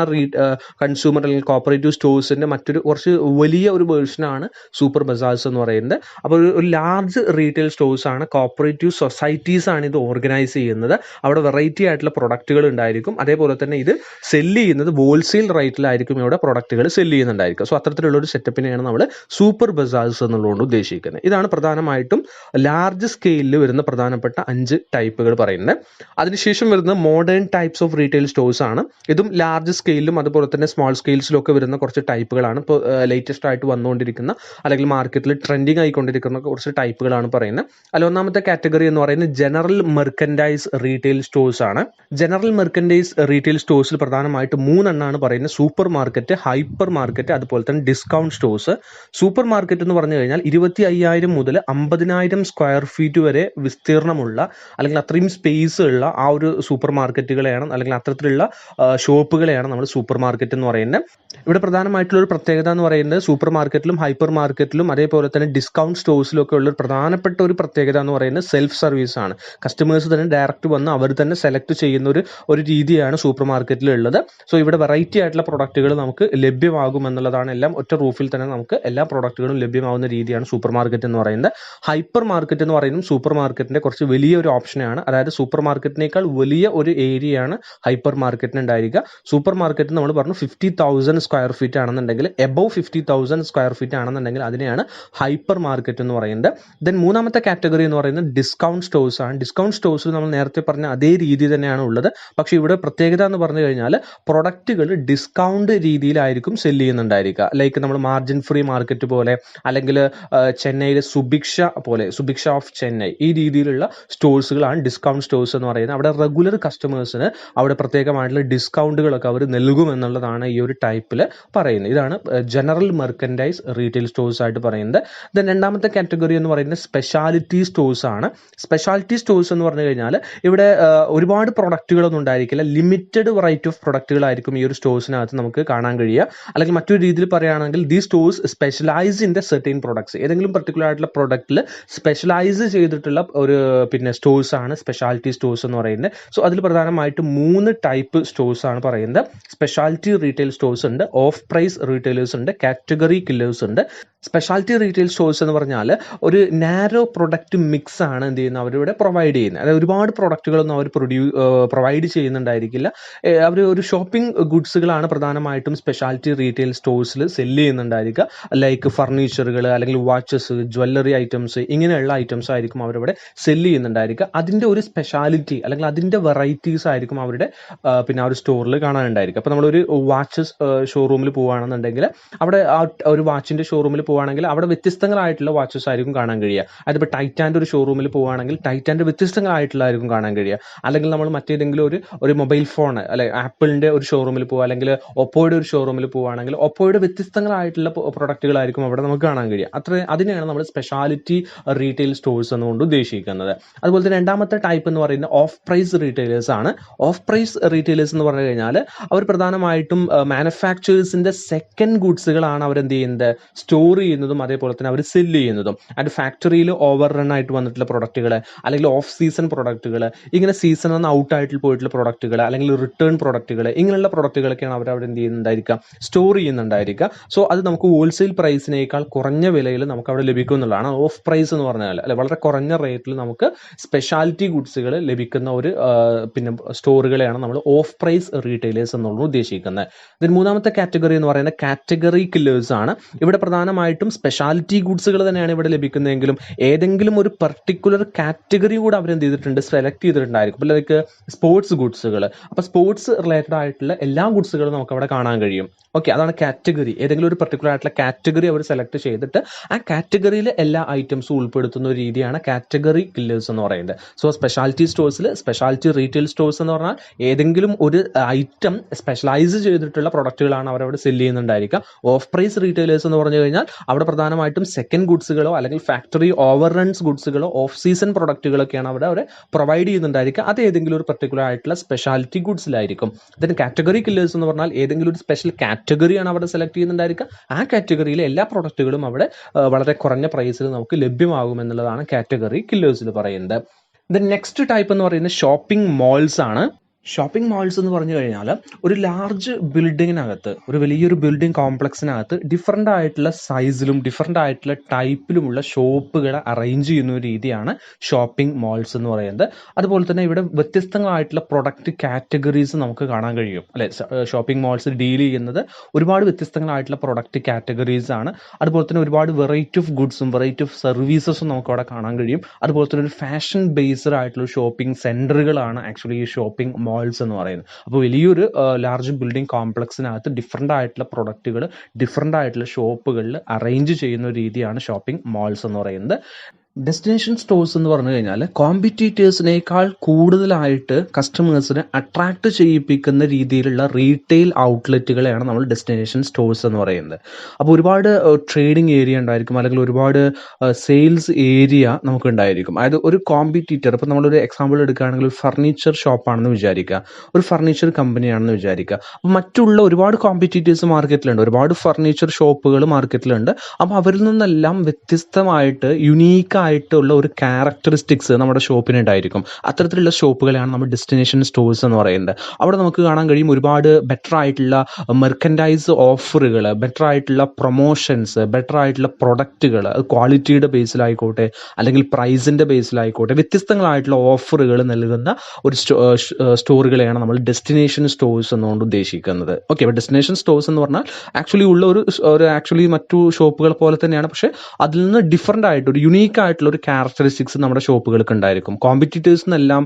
കൺസ്യൂമർ അല്ലെങ്കിൽ കോപ്പറേറ്റീവ് സ്റ്റോഴ്സിൻ്റെ മറ്റൊരു കുറച്ച് വലിയ ഒരു വേർഷനാണ് സൂപ്പർ ബസാർസ് എന്ന് പറയുന്നത്. അപ്പോൾ ഒരു ലാർജ് റീറ്റെയിൽ സ്റ്റോഴ്സ് ആണ്, കോപ്പറേറ്റീവ് സൊസൈറ്റീസ് ആണ് ഇത് ഓർഗനൈസ് ചെയ്യുന്നത്. അവിടെ വെറൈറ്റി ആയിട്ടുള്ള പ്രൊഡക്റ്റുകൾ ഉണ്ടായിരിക്കും. അതേപോലെ തന്നെ ഇത് സെല്ല് ചെയ്യുന്നത് ഹോൾസെയിൽ റേറ്റിലായിരിക്കും ഇവിടെ പ്രൊഡക്റ്റുകൾ സെല്ല് ചെയ്യുന്നുണ്ടായിരിക്കും. സോ അത്തരത്തിലുള്ളൊരു സെറ്റപ്പിനെയാണ് നമ്മൾ സൂപ്പർ ബസാർസ് എന്നുള്ളതുകൊണ്ട് ഉദ്ദേശിക്കുന്നത്. ഇതാണ് പ്രധാനമായിട്ടും ലാർജ് സ്കെയിലിൽ വരുന്ന പ്രധാനപ്പെട്ട 5 ടൈപ്പുകൾ പറയുന്നത്. അതിനുശേഷം വരുന്നത് modern types of retail stores ആണ്. ഇതും ലാർജ് സ്കെയിലും അതുപോലെ തന്നെ സ്മോൾ സ്കെയിൽസിലും ഒക്കെ വരുന്ന കുറച്ച് ടൈപ്പുകളാണ്. ഇപ്പോൾ ലേറ്റസ്റ്റ് ആയിട്ട് വന്നുകൊണ്ടിരിക്കുന്ന അല്ലെങ്കിൽ മാർക്കറ്റിൽ ട്രെൻഡിങ് ആയിക്കൊണ്ടിരിക്കുന്ന കുറച്ച് ടൈപ്പുകളാണ് പറയുന്നത്. അതിൽ ഒന്നാമത്തെ കാറ്റഗറി എന്ന് പറയുന്നത് ജനറൽ മെർക്കൻഡൈസ് റീറ്റെയിൽ സ്റ്റോഴ്സ് ആണ്. ജനറൽ മെർക്കൻഡൈസ് റീറ്റെയിൽ സ്റ്റോഴ്സിൽ പ്രധാനമായിട്ട് മൂന്നെണ്ണമാണ് പറയുന്നത്: സൂപ്പർ മാർക്കറ്റ്, ഹൈപ്പർ മാർക്കറ്റ്, അതുപോലെ തന്നെ ഡിസ്കൗണ്ട് സ്റ്റോഴ്സ്. സൂപ്പർ മാർക്കറ്റ് എന്ന് പറഞ്ഞു കഴിഞ്ഞാൽ 25,000 മുതൽ 50,000 സ്ക്വയർ ഫീറ്റ് വരെ വിസ്തീർണമുള്ള അല്ലെങ്കിൽ അത്രയും സ്പേസ് ഉള്ള ആ ഒരു സൂപ്പർ മാർക്കറ്റുകളെയാണ് അല്ലെങ്കിൽ അത്തരത്തിലുള്ള ഷോപ്പുകളെയാണ് നമ്മൾ സൂപ്പർ മാർക്കറ്റ് എന്ന് പറയുന്നത്. ഇവിടെ പ്രധാനമായിട്ടുള്ള ഒരു പ്രത്യേകത എന്ന് പറയുന്നത് സൂപ്പർ മാർക്കറ്റിലും ഹൈപ്പർ മാർക്കറ്റിലും അതേപോലെ തന്നെ ഡിസ്കൗണ്ട് സ്റ്റോഴ്സിലും ഒക്കെ ഉള്ള പ്രധാനപ്പെട്ട ഒരു പ്രത്യേകത എന്ന് പറയുന്നത് സെൽഫ് സർവീസ് ആണ്. കസ്റ്റമേഴ്സ് തന്നെ ഡയറക്റ്റ് വന്ന് അവർ തന്നെ സെലക്ട് ചെയ്യുന്ന ഒരു രീതിയാണ് സൂപ്പർ മാർക്കറ്റിൽ ഉള്ളത്. സോ ഇവിടെ വെറൈറ്റി ആയിട്ടുള്ള പ്രൊഡക്റ്റുകൾ നമുക്ക് ലഭ്യമാകും എന്നുള്ളതാണ്. എല്ലാം ഒറ്റ റൂഫിൽ തന്നെ നമുക്ക് എല്ലാ പ്രൊഡക്റ്റുകളും ലഭ്യമാകുന്ന രീതിയാണ് സൂപ്പർ മാർക്കറ്റ് എന്ന് പറയുന്നത്. ഹൈപ്പർ മാർക്കറ്റ് എന്ന് പറയുന്നത് സൂപ്പർ മാർക്കറ്റിന്റെ കുറച്ച് വലിയ ഒരു ഓപ്ഷനാണ്. അതായത് സൂപ്പർ മാർക്കറ്റിനേക്കാൾ വലിയ ഒരു ഏരിയയാണ് ഹൈപ്പർ മാർക്കറ്റിന് ഉണ്ടായിരിക്കുക. സൂപ്പർ മാർക്കറ്റ് നമ്മൾ പറഞ്ഞു 50,000 സ്ക്വയർ ഫീറ്റ് ആണെന്നുണ്ടെങ്കിൽ, എബവ് 50,000 സ്ക്വയർ ഫീറ്റ് ആണെന്നുണ്ടെങ്കിൽ അതിനെയാണ് ഹൈപ്പർ മാർക്കറ്റ് എന്ന് പറയുന്നത്. ദെൻ മൂന്നാമത്തെ കാറ്റഗറി എന്ന് പറയുന്നത് ഡിസ്കൗണ്ട് സ്റ്റോഴ്സ് ആണ്. ഡിസ്കൗണ്ട് സ്റ്റോഴ്സിൽ നമ്മൾ നേരത്തെ പറഞ്ഞ അതേ രീതി തന്നെയാണ് ഉള്ളത്. പക്ഷേ ഇവിടെ പ്രത്യേകത എന്ന് പറഞ്ഞു കഴിഞ്ഞാൽ പ്രൊഡക്റ്റുകൾ ഡിസ്കൗണ്ട് രീതിയിലായിരിക്കും സെല് ചെയ്യുന്നുണ്ടായിരിക്കുക. ലൈക്ക് നമ്മൾ മാർജിൻ ഫ്രീ മാർക്കറ്റ് പോലെ, അല്ലെങ്കിൽ ചെന്നൈയിലെ സുഭിക്ഷ ഓഫ് ചെന്നൈ, ഈ രീതിയിലുള്ള സ്റ്റോഴ്സുകളാണ് ഡിസ്കൗണ്ട് സ്റ്റോഴ്സ് എന്ന് പറയുന്നത്. അവിടെ റെഗുലർ കസ്റ്റമേഴ്സിന് അവിടെ പ്രത്യേകമായിട്ടുള്ള ഡിസ്കൗണ്ടുകളൊക്കെ അവർ നൽകും എന്നുള്ളതാണ് ഈ ഒരു ടൈപ്പിൽ പറയുന്നത്. ഇതാണ് ജനറൽ മെർക്കൻഡൈസ് റീറ്റെയിൽ സ്റ്റോഴ്സ് ആയിട്ട് പറയുന്നത്. ദെൻ രണ്ടാമത്തെ കാറ്റഗറി എന്ന് പറയുന്നത് സ്പെഷ്യാലിറ്റി സ്റ്റോഴ്സ് ആണ്. സ്പെഷ്യാലിറ്റി സ്റ്റോഴ്സ് എന്ന് പറഞ്ഞു കഴിഞ്ഞാൽ ഇവിടെ ഒരുപാട് പ്രൊഡക്റ്റുകളൊന്നും ഉണ്ടായിരിക്കില്ല. ലിമിറ്റഡ് വെറൈറ്റി ഓഫ് പ്രൊഡക്റ്റുകളായിരിക്കും ഈ ഒരു സ്റ്റോഴ്സിനകത്ത് നമുക്ക് കാണാൻ കഴിയുക. അല്ലെങ്കിൽ മറ്റൊരു രീതിയിൽ പറയുകയാണെങ്കിൽ the stores specialise in the certain products. ഏതെങ്കിലും പർട്ടിക്കുലർ ആയിട്ടുള്ള പ്രൊഡക്റ്റിൽ സ്പെഷ്യലൈസ് ചെയ്തിട്ടുള്ള ഒരു സ്റ്റോഴ്സ് ആണ് സ്പെഷ്യാലിറ്റി സ്റ്റോഴ്സ് എന്ന് പറയുന്നത്. സോ അതിൽ പ്രധാനമായിട്ട് 3 ടൈപ്പ് സ്റ്റോഴ്സ് ആണ് പറയുന്നത്. സ്പെഷ്യാലിറ്റി റീറ്റെയിൽ സ്റ്റോഴ്സ് ഉണ്ട്, ഓഫ് പ്രൈസ് റീറ്റെയിലേഴ്സ് ഉണ്ട്, കാറ്റഗറി കില്ലേഴ്സ് ഉണ്ട്. സ്പെഷ്യാലിറ്റി റീറ്റെയിൽ സ്റ്റോഴ്സ് എന്ന് പറഞ്ഞാൽ ഒരു നാരോ പ്രൊഡക്റ്റ് മിക്സ് ആണ് എന്ത് ചെയ്യുന്നത് അവരിവിടെ പ്രൊവൈഡ് ചെയ്യുന്നത്. അതായത് ഒരുപാട് പ്രൊഡക്റ്റുകളൊന്നും അവർ പ്രൊവൈഡ് ചെയ്യുന്നുണ്ടായിരിക്കില്ല. അവർ ഒരു ഷോപ്പിംഗ് ഗുഡ്സുകളാണ് പ്രധാനമായിട്ടും സ്പെഷ്യാലിറ്റി റീറ്റെയിൽ സ്റ്റോഴ്സിൽ സെല്ല് ചെയ്യുന്നുണ്ടായിരിക്കുക. ലൈക്ക് ഫർണിച്ചറുകൾ, അല്ലെങ്കിൽ വാച്ചസ്, ജ്വല്ലറി ഐറ്റംസ്, ഇങ്ങനെയുള്ള ഐറ്റംസ് ആയിരിക്കും അവരിവിടെ സെല്ല് ചെയ്യുന്നുണ്ടായിരിക്കുക. അതിൻ്റെ ഒരു സ്പെഷ്യാലിറ്റി അല്ലെങ്കിൽ അതിൻ്റെ വെറൈറ്റീസ് ആയിരിക്കും അവരുടെ പിന്നെ ആ ഒരു സ്റ്റോറിൽ കാണാനുണ്ടായിരിക്കും. അപ്പോൾ നമ്മളൊരു വാച്ചസ് ഷോറൂമിൽ പോവുകയാണെന്നുണ്ടെങ്കിൽ അവിടെ ആ ഒരു വാച്ചിൻ്റെ ഷോറൂമിൽ പോവുകയാണെങ്കിൽ അവിടെ വ്യത്യസ്തങ്ങളായിട്ടുള്ള വാച്ചസ് ആയിരിക്കും കാണാൻ കഴിയുക. അതിപ്പോൾ ടൈറ്റാൻ്റെ ഒരു ഷോറൂമിൽ പോവുകയാണെങ്കിൽ ടൈറ്റാൻ്റെ വ്യത്യസ്തങ്ങളായിട്ടുള്ളതായിരിക്കും കാണാൻ കഴിയുക. അല്ലെങ്കിൽ നമ്മൾ മറ്റേതെങ്കിലും ഒരു മൊബൈൽ ഫോൺ, അല്ലെ ആപ്പിളിൻ്റെ ഒരു ഷോറൂമിൽ പോവുക, അല്ലെങ്കിൽ ഒപ്പോയുടെ ഒരു ഷോറൂമിൽ പോവുകയാണെങ്കിൽ ഒപ്പോയുടെ വ്യത്യസ്തങ്ങളായിട്ടുള്ള പ്രൊഡക്റ്റുകളായിരിക്കും അവിടെ നമുക്ക് കാണാൻ കഴിയുക. അതിനെയാണ് നമ്മൾ സ്പെഷ്യാലിറ്റി റീറ്റെയിൽ സ്റ്റോഴ്സ് എന്നുകൊണ്ട് ഉദ്ദേശിക്കുന്നത്. അതുപോലെ തന്നെ രണ്ടാമത്തെ ടൈപ്പ് എന്ന് പറയുന്നത് ഓഫ് പ്രൈസ് റീറ്റെയിലേഴ്സ് ആണ്. ഓഫ് പ്രൈസ് റീറ്റെയിലേഴ്സ് എന്ന് പറഞ്ഞു കഴിഞ്ഞാൽ അവർ പ്രധാനമായിട്ടും മാനുഫാക്ചേഴ്സിന്റെ സെക്കൻഡ് ഗുഡ്സുകളാണ് അവർ എന്ത് ചെയ്യുന്നത്, സ്റ്റോർ ചെയ്യുന്നതും അതേപോലെ തന്നെ അവർ സെല്ല് ചെയ്യുന്നതും. അത് ഫാക്ടറിയിൽ ഓവർ റൺ ആയിട്ട് വന്നിട്ടുള്ള പ്രൊഡക്റ്റുകൾ, അല്ലെങ്കിൽ ഓഫ് സീസൺ പ്രൊഡക്റ്റുകൾ, ഇങ്ങനെ സീസൺ ഒന്ന് ഔട്ട് ആയിട്ട് പോയിട്ടുള്ള പ്രൊഡക്റ്റുകൾ, അല്ലെങ്കിൽ റിട്ടേൺ പ്രൊഡക്റ്റുകൾ, ഇങ്ങനെയുള്ള പ്രൊഡക്റ്റുകളൊക്കെയാണ് അവർ അവിടെ എന്ത് ചെയ്യുന്നുണ്ടായിരിക്കുക, സ്റ്റോർ ചെയ്യുന്നുണ്ടായിരിക്കുക. സോ അത് നമുക്ക് ഹോൾസെയിൽ പ്രൈസിനേക്കാൾ കുറഞ്ഞ വിലയിൽ നമുക്ക് അവിടെ ലഭിക്കും എന്നുള്ളതാണ് ഓഫ് പ്രൈസ് എന്ന് പറഞ്ഞാൽ. അല്ലെ, വളരെ കുറഞ്ഞ റേറ്റിൽ നമുക്ക് സ്പെഷ്യാലിറ്റി ഗുഡ്സുകൾ ലഭിക്കുന്ന ഒരു പിന്നെ സ്റ്റോറുകളെയാണ് നമ്മൾ ഓഫ് പ്രൈസ് റീറ്റെയിലേഴ്സ് എന്നുള്ളത് ഉദ്ദേശിക്കുന്നത്. ഇതിന് മൂന്നാമത്തെ കാറ്റഗറി എന്ന് പറയുന്നത് കാറ്റഗറി കില്ലേഴ്സ് ആണ്. ഇവിടെ പ്രധാനമായിട്ടും സ്പെഷ്യാലിറ്റി ഗുഡ്സുകൾ തന്നെയാണ് ഇവിടെ ലഭിക്കുന്നതെങ്കിലും ഏതെങ്കിലും ഒരു പർട്ടിക്കുലർ കാറ്റഗറി കൂടെ അവർ എന്ത് ചെയ്തിട്ടുണ്ട്, സെലക്ട് ചെയ്തിട്ടുണ്ടായിരിക്കും. ലൈക്ക് സ്പോർട്സ് ഗുഡ്സുകൾ. അപ്പോൾ സ്പോർട്സ് റിലേറ്റഡ് ആയിട്ടുള്ള എല്ലാ ഗുഡ്സുകളും നമുക്ക് അവിടെ കാണാൻ കഴിയും. ഓക്കെ, അതാണ് കാറ്റഗറി. ഏതെങ്കിലും ഒരു പർട്ടിക്കുലർ ആയിട്ടുള്ള കാറ്റഗറി അവർ സെലക്ട് ചെയ്തിട്ട് ആ കാറ്റഗറിയിൽ എല്ലാ ഐറ്റംസും ഉൾപ്പെടുത്തുന്ന ഒരു രീതിയാണ് കാറ്റഗറി കില്ലേഴ്സ് എന്ന് പറയുന്നത്. സോ സ്പെഷ്യാലിറ്റി സ്റ്റോഴ്സിൽ, സ്പെഷ്യാലിറ്റി റീറ്റെയിൽ സ്റ്റോഴ്സ് എന്ന് പറഞ്ഞാൽ ഏതെങ്കിലും ഒരു ഐറ്റം സ്പെഷ്യലൈസ് ചെയ്തിട്ടുള്ള പ്രൊഡക്റ്റുകളാണ് അവരവിടെ സെല്ല് ചെയ്യുന്നുണ്ടായിരിക്കുക. ഓഫ് പ്രൈസ് റീറ്റെയിലേഴ്സ് എന്ന് പറഞ്ഞു കഴിഞ്ഞാൽ അവിടെ പ്രധാനമായിട്ടും സെക്കൻഡ് ഗുഡ്സുകളോ അല്ലെങ്കിൽ ഫാക്ടറി ഓവർ റൺസ് ഗുഡ്സുകളോ ഓഫ് സീസൺ പ്രൊഡക്റ്റുകളൊക്കെയാണ് അവരെ പ്രൊവൈഡ് ചെയ്യുന്നുണ്ടായിരിക്കുക. അത് ഏതെങ്കിലും ഒരു പർട്ടിക്കുലർ ആയിട്ടുള്ള സ്പെഷ്യാലിറ്റി ഗുഡ്സിലായിരിക്കും. ഇതിന് കാറ്റഗറി കില്ലേഴ്സ് എന്ന് പറഞ്ഞാൽ ഏതെങ്കിലും ഒരു സ്പെഷ്യൽ കാറ്റഗറിയാണ് അവിടെ സെലക്ട് ചെയ്യുന്നുണ്ടായിരിക്കുക. ആ കാറ്റഗറിയിലെ എല്ലാ പ്രൊഡക്റ്റുകളും അവിടെ വളരെ കുറഞ്ഞ പ്രൈസിൽ നമുക്ക് ലഭ്യമാകും എന്നുള്ളതാണ് കാറ്റഗറി കില്ലേഴ്സിൽ പറയുന്നത്. നെക്സ്റ്റ് ടൈപ്പ് എന്ന് പറയുന്നത് ഷോപ്പിംഗ് മോൾസ് ആണ്. ഷോപ്പിംഗ് മാൾസ് എന്ന് പറഞ്ഞു കഴിഞ്ഞാൽ ഒരു ലാർജ് ബിൽഡിങ്ങിനകത്ത്, ഒരു വലിയൊരു ബിൽഡിംഗ് കോംപ്ലക്സിനകത്ത് ഡിഫറൻ്റ് ആയിട്ടുള്ള സൈസിലും ഡിഫറൻ്റ് ആയിട്ടുള്ള ടൈപ്പിലുമുള്ള ഷോപ്പുകളെ അറേഞ്ച് ചെയ്യുന്ന ഒരു രീതിയാണ് ഷോപ്പിംഗ് മാൾസ് എന്ന് പറയുന്നത്. അതുപോലെ തന്നെ ഇവിടെ വ്യത്യസ്തങ്ങളായിട്ടുള്ള പ്രൊഡക്റ്റ് കാറ്റഗറീസ് നമുക്ക് കാണാൻ കഴിയും. അല്ലെ, ഷോപ്പിംഗ് മാൾസ് ഡീൽ ചെയ്യുന്നത് ഒരുപാട് വ്യത്യസ്തങ്ങളായിട്ടുള്ള പ്രൊഡക്റ്റ് കാറ്റഗറീസ് ആണ്. അതുപോലെ തന്നെ ഒരുപാട് വെറൈറ്റി ഓഫ് ഗുഡ്സും വെറൈറ്റി ഓഫ് സർവീസസും നമുക്ക് അവിടെ കാണാൻ കഴിയും. അതുപോലെ തന്നെ ഒരു ഫാഷൻ ബേസ്ഡ് ആയിട്ടുള്ള ഷോപ്പിംഗ് സെന്ററുകളാണ് ആക്ച്വലി ഈ ഷോപ്പിംഗ് മാൾസ് എന്ന് പറയുന്നത്. അപ്പോൾ വലിയൊരു ലാർജ് ബിൽഡിംഗ് കോംപ്ലക്സിനകത്ത് ഡിഫറൻ്റ് ആയിട്ടുള്ള പ്രൊഡക്റ്റുകൾ ഡിഫറൻ്റ് ആയിട്ടുള്ള ഷോപ്പുകളിൽ അറേഞ്ച് ചെയ്യുന്ന ഒരു രീതിയാണ് ഷോപ്പിംഗ് മാൾസ് എന്ന് പറയുന്നത്. ഡെസ്റ്റിനേഷൻ സ്റ്റോഴ്സ് എന്ന് പറഞ്ഞു കഴിഞ്ഞാൽ കോമ്പറ്റീറ്റേഴ്സിനേക്കാൾ കൂടുതലായിട്ട് കസ്റ്റമേഴ്സിനെ അട്രാക്ട് ചെയ്യിപ്പിക്കുന്ന രീതിയിലുള്ള റീറ്റെയിൽ ഔട്ട്ലെറ്റുകളെയാണ് നമ്മൾ ഡെസ്റ്റിനേഷൻ സ്റ്റോഴ്സ് എന്ന് പറയുന്നത്. അപ്പോൾ ഒരുപാട് ട്രേഡിംഗ് ഏരിയ ഉണ്ടായിരിക്കും, അല്ലെങ്കിൽ ഒരുപാട് സെയിൽസ് ഏരിയ നമുക്ക് ഉണ്ടായിരിക്കും. അതായത് ഒരു കോമ്പറ്റീറ്റർ, ഇപ്പോൾ നമ്മളൊരു എക്സാമ്പിൾ എടുക്കുകയാണെങ്കിൽ ഒരു ഫർണിച്ചർ ഷോപ്പാണെന്ന് വിചാരിക്കുക, ഒരു ഫർണിച്ചർ കമ്പനിയാണെന്ന് വിചാരിക്കുക. അപ്പോൾ മറ്റുള്ള ഒരുപാട് കോമ്പറ്റീറ്റേഴ്സ് മാർക്കറ്റിലുണ്ട്, ഒരുപാട് ഫർണിച്ചർ ഷോപ്പുകൾ മാർക്കറ്റിലുണ്ട്. അപ്പോൾ അവരിൽ നിന്നെല്ലാം വ്യത്യസ്തമായിട്ട് യുണീക്കായിട്ടുള്ള ഒരു ക്യാരക്ടറിസ്റ്റിക്സ് നമ്മുടെ ഷോപ്പിനുണ്ടായിരിക്കും. അത്തരത്തിലുള്ള ഷോപ്പുകളെയാണ് നമ്മൾ ഡെസ്റ്റിനേഷൻ സ്റ്റോഴ്സ് എന്ന് പറയുന്നത്. അവിടെ നമുക്ക് കാണാൻ കഴിയും ഒരുപാട് ബെറ്റർ ആയിട്ടുള്ള മെർക്കൻഡൈസ് ഓഫറുകൾ, ബെറ്റർ ആയിട്ടുള്ള പ്രൊമോഷൻസ്, ബെറ്റർ ആയിട്ടുള്ള പ്രൊഡക്റ്റുകൾ, ക്വാളിറ്റിയുടെ ബേസിലായിക്കോട്ടെ അല്ലെങ്കിൽ പ്രൈസിൻ്റെ ബേസിലായിക്കോട്ടെ വ്യത്യസ്തങ്ങളായിട്ടുള്ള ഓഫറുകൾ നൽകുന്ന ഒരു സ്റ്റോറുകളെയാണ് നമ്മൾ ഡെസ്റ്റിനേഷൻ സ്റ്റോഴ്സ് എന്നുകൊണ്ട് ഉദ്ദേശിക്കുന്നത്. ഓക്കെ, അപ്പോൾ ഡെസ്റ്റിനേഷൻ സ്റ്റോഴ്സ് എന്ന് പറഞ്ഞാൽ ആക്ച്വലി ഉള്ള ഒരു ആക്ച്വലി മറ്റു ഷോപ്പുകൾ പോലെ തന്നെയാണ്, പക്ഷേ അതിൽ നിന്ന് ഡിഫറൻ്റ് ആയിട്ട് ഒരു യുണീക്ക് ആയിട്ടുള്ള ഒരു ക്യാരക്ടറിസ്റ്റിക്സ് നമ്മുടെ ഷോപ്പുകൾക്ക് ഉണ്ടായിരിക്കും. കോമ്പറ്റീറ്റേഴ്സിനെല്ലാം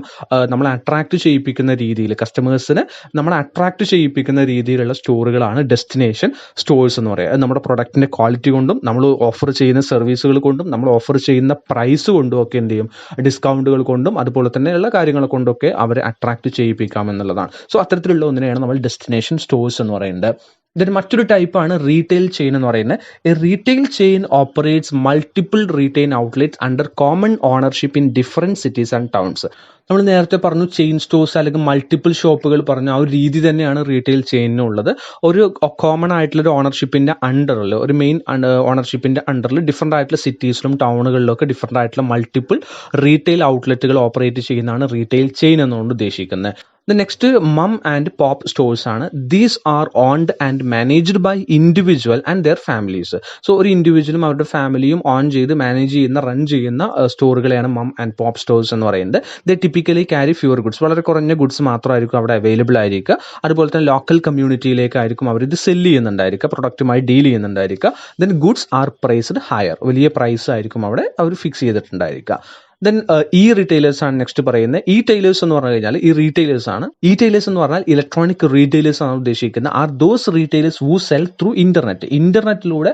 നമ്മളെ അട്രാക്ട് ചെയ്യിപ്പിക്കുന്ന രീതിയിൽ, കസ്റ്റമേഴ്സിനെ നമ്മളെ അട്രാക്ട് ചെയ്യിപ്പിക്കുന്ന രീതിയിലുള്ള സ്റ്റോറുകളാണ് ഡെസ്റ്റിനേഷൻ സ്റ്റോഴ്സ് എന്ന് പറയുക. നമ്മുടെ പ്രൊഡക്റ്റിൻ്റെ ക്വാളിറ്റി കൊണ്ടും നമ്മൾ ഓഫർ ചെയ്യുന്ന സർവീസുകൾ കൊണ്ടും നമ്മൾ ഓഫർ ചെയ്യുന്ന പ്രൈസ് കൊണ്ടും ഒക്കെ എന്ത് ചെയ്യും, ഡിസ്കൗണ്ടുകൾ കൊണ്ടും അതുപോലെ തന്നെയുള്ള കാര്യങ്ങൾ കൊണ്ടൊക്കെ അവരെ അട്രാക്ട് ചെയ്യിപ്പിക്കാം എന്നുള്ളതാണ്. സോ അത്തരത്തിലുള്ള ഒന്നിനെയാണ് നമ്മൾ ഡെസ്റ്റിനേഷൻ സ്റ്റോഴ്സ് എന്ന് പറയുന്നത്. ഇതിന് മറ്റൊരു ടൈപ്പാണ് റീറ്റെയിൽ ചെയിൻ എന്ന് പറയുന്നത്. A retail chain operates multiple retail outlets under common ownership in different cities and towns. നമ്മൾ നേരത്തെ പറഞ്ഞു ചെയിൻ സ്റ്റോഴ്സ് അല്ലെങ്കിൽ മൾട്ടിപ്പിൾ ഷോപ്പുകൾ പറഞ്ഞു, ആ ഒരു രീതി തന്നെയാണ് റീറ്റെയിൽ ചെയിനുള്ളത്. ഒരു കോമൺ ആയിട്ടുള്ള ഒരു ഓണർഷിപ്പിൻ്റെ അണ്ടറിൽ, ഒരു മെയിൻ ഓണർഷിപ്പിൻ്റെ അണ്ടറിൽ ഡിഫറെൻ്റ് ആയിട്ടുള്ള സിറ്റീസിലും ടൗണുകളിലൊക്കെ ഡിഫറെൻ്റ് ആയിട്ടുള്ള മൾട്ടിപ്പിൾ റീറ്റെയിൽ ഔട്ട്ലെറ്റുകൾ ഓപ്പറേറ്റ് ചെയ്യുന്നതാണ് റീറ്റെയിൽ ചെയിൻ എന്നുകൊണ്ട് ഉദ്ദേശിക്കുന്നത്. The next mom and pop stores ആണ്. These are owned and managed by individual and their families. So ഒരു ഇൻഡിവിജ്വലും അവരുടെ ഫാമിലിയും ഓൺ ചെയ്ത് മാനേജ് ചെയ്യുന്ന, റൺ ചെയ്യുന്ന സ്റ്റോറുകളെയാണ് മം ആൻഡ് പോപ്പ് സ്റ്റോഴ്സ് എന്ന് പറയുന്നത്. ദേ ടിപ്പിക്കലി ക്യാരി ഫ്യൂർ ഗുഡ്സ്, വളരെ കുറഞ്ഞ ഗുഡ്സ് മാത്രമായിരിക്കും അവിടെ അവൈലബിൾ ആയിരിക്കുക. അതുപോലെ തന്നെ ലോക്കൽ കമ്മ്യൂണിറ്റിയിലേക്കായിരിക്കും അവർ ഇത് സെല്ല് ചെയ്യുന്നുണ്ടായിരിക്കുക, പ്രൊഡക്റ്റുമായി ഡീൽ ചെയ്യുന്നുണ്ടായിരിക്കുക. Then goods are priced higher, വലിയ പ്രൈസ് ആയിരിക്കും അവിടെ അവർ ഫിക്സ് ചെയ്തിട്ടുണ്ടായിരിക്കുക. ദെൻ ഇ റീറ്റെയിലേഴ്സ് ആണ് നെക്സ്റ്റ് പറയുന്നത്. ഇ ടൈലേഴ്സ് എന്ന് പറഞ്ഞു കഴിഞ്ഞാൽ ഈ റീറ്റെയിലേഴ്സ് ആണ്. ഇ ടൈലേഴ്സ് എന്ന് പറഞ്ഞാൽ ഇലക്ട്രോണിക് റീറ്റെയിലേഴ്സ് ആണ് ഉദ്ദേശിക്കുന്നത്. Are those retailers who sell through ഇന്റർനെറ്റിലൂടെ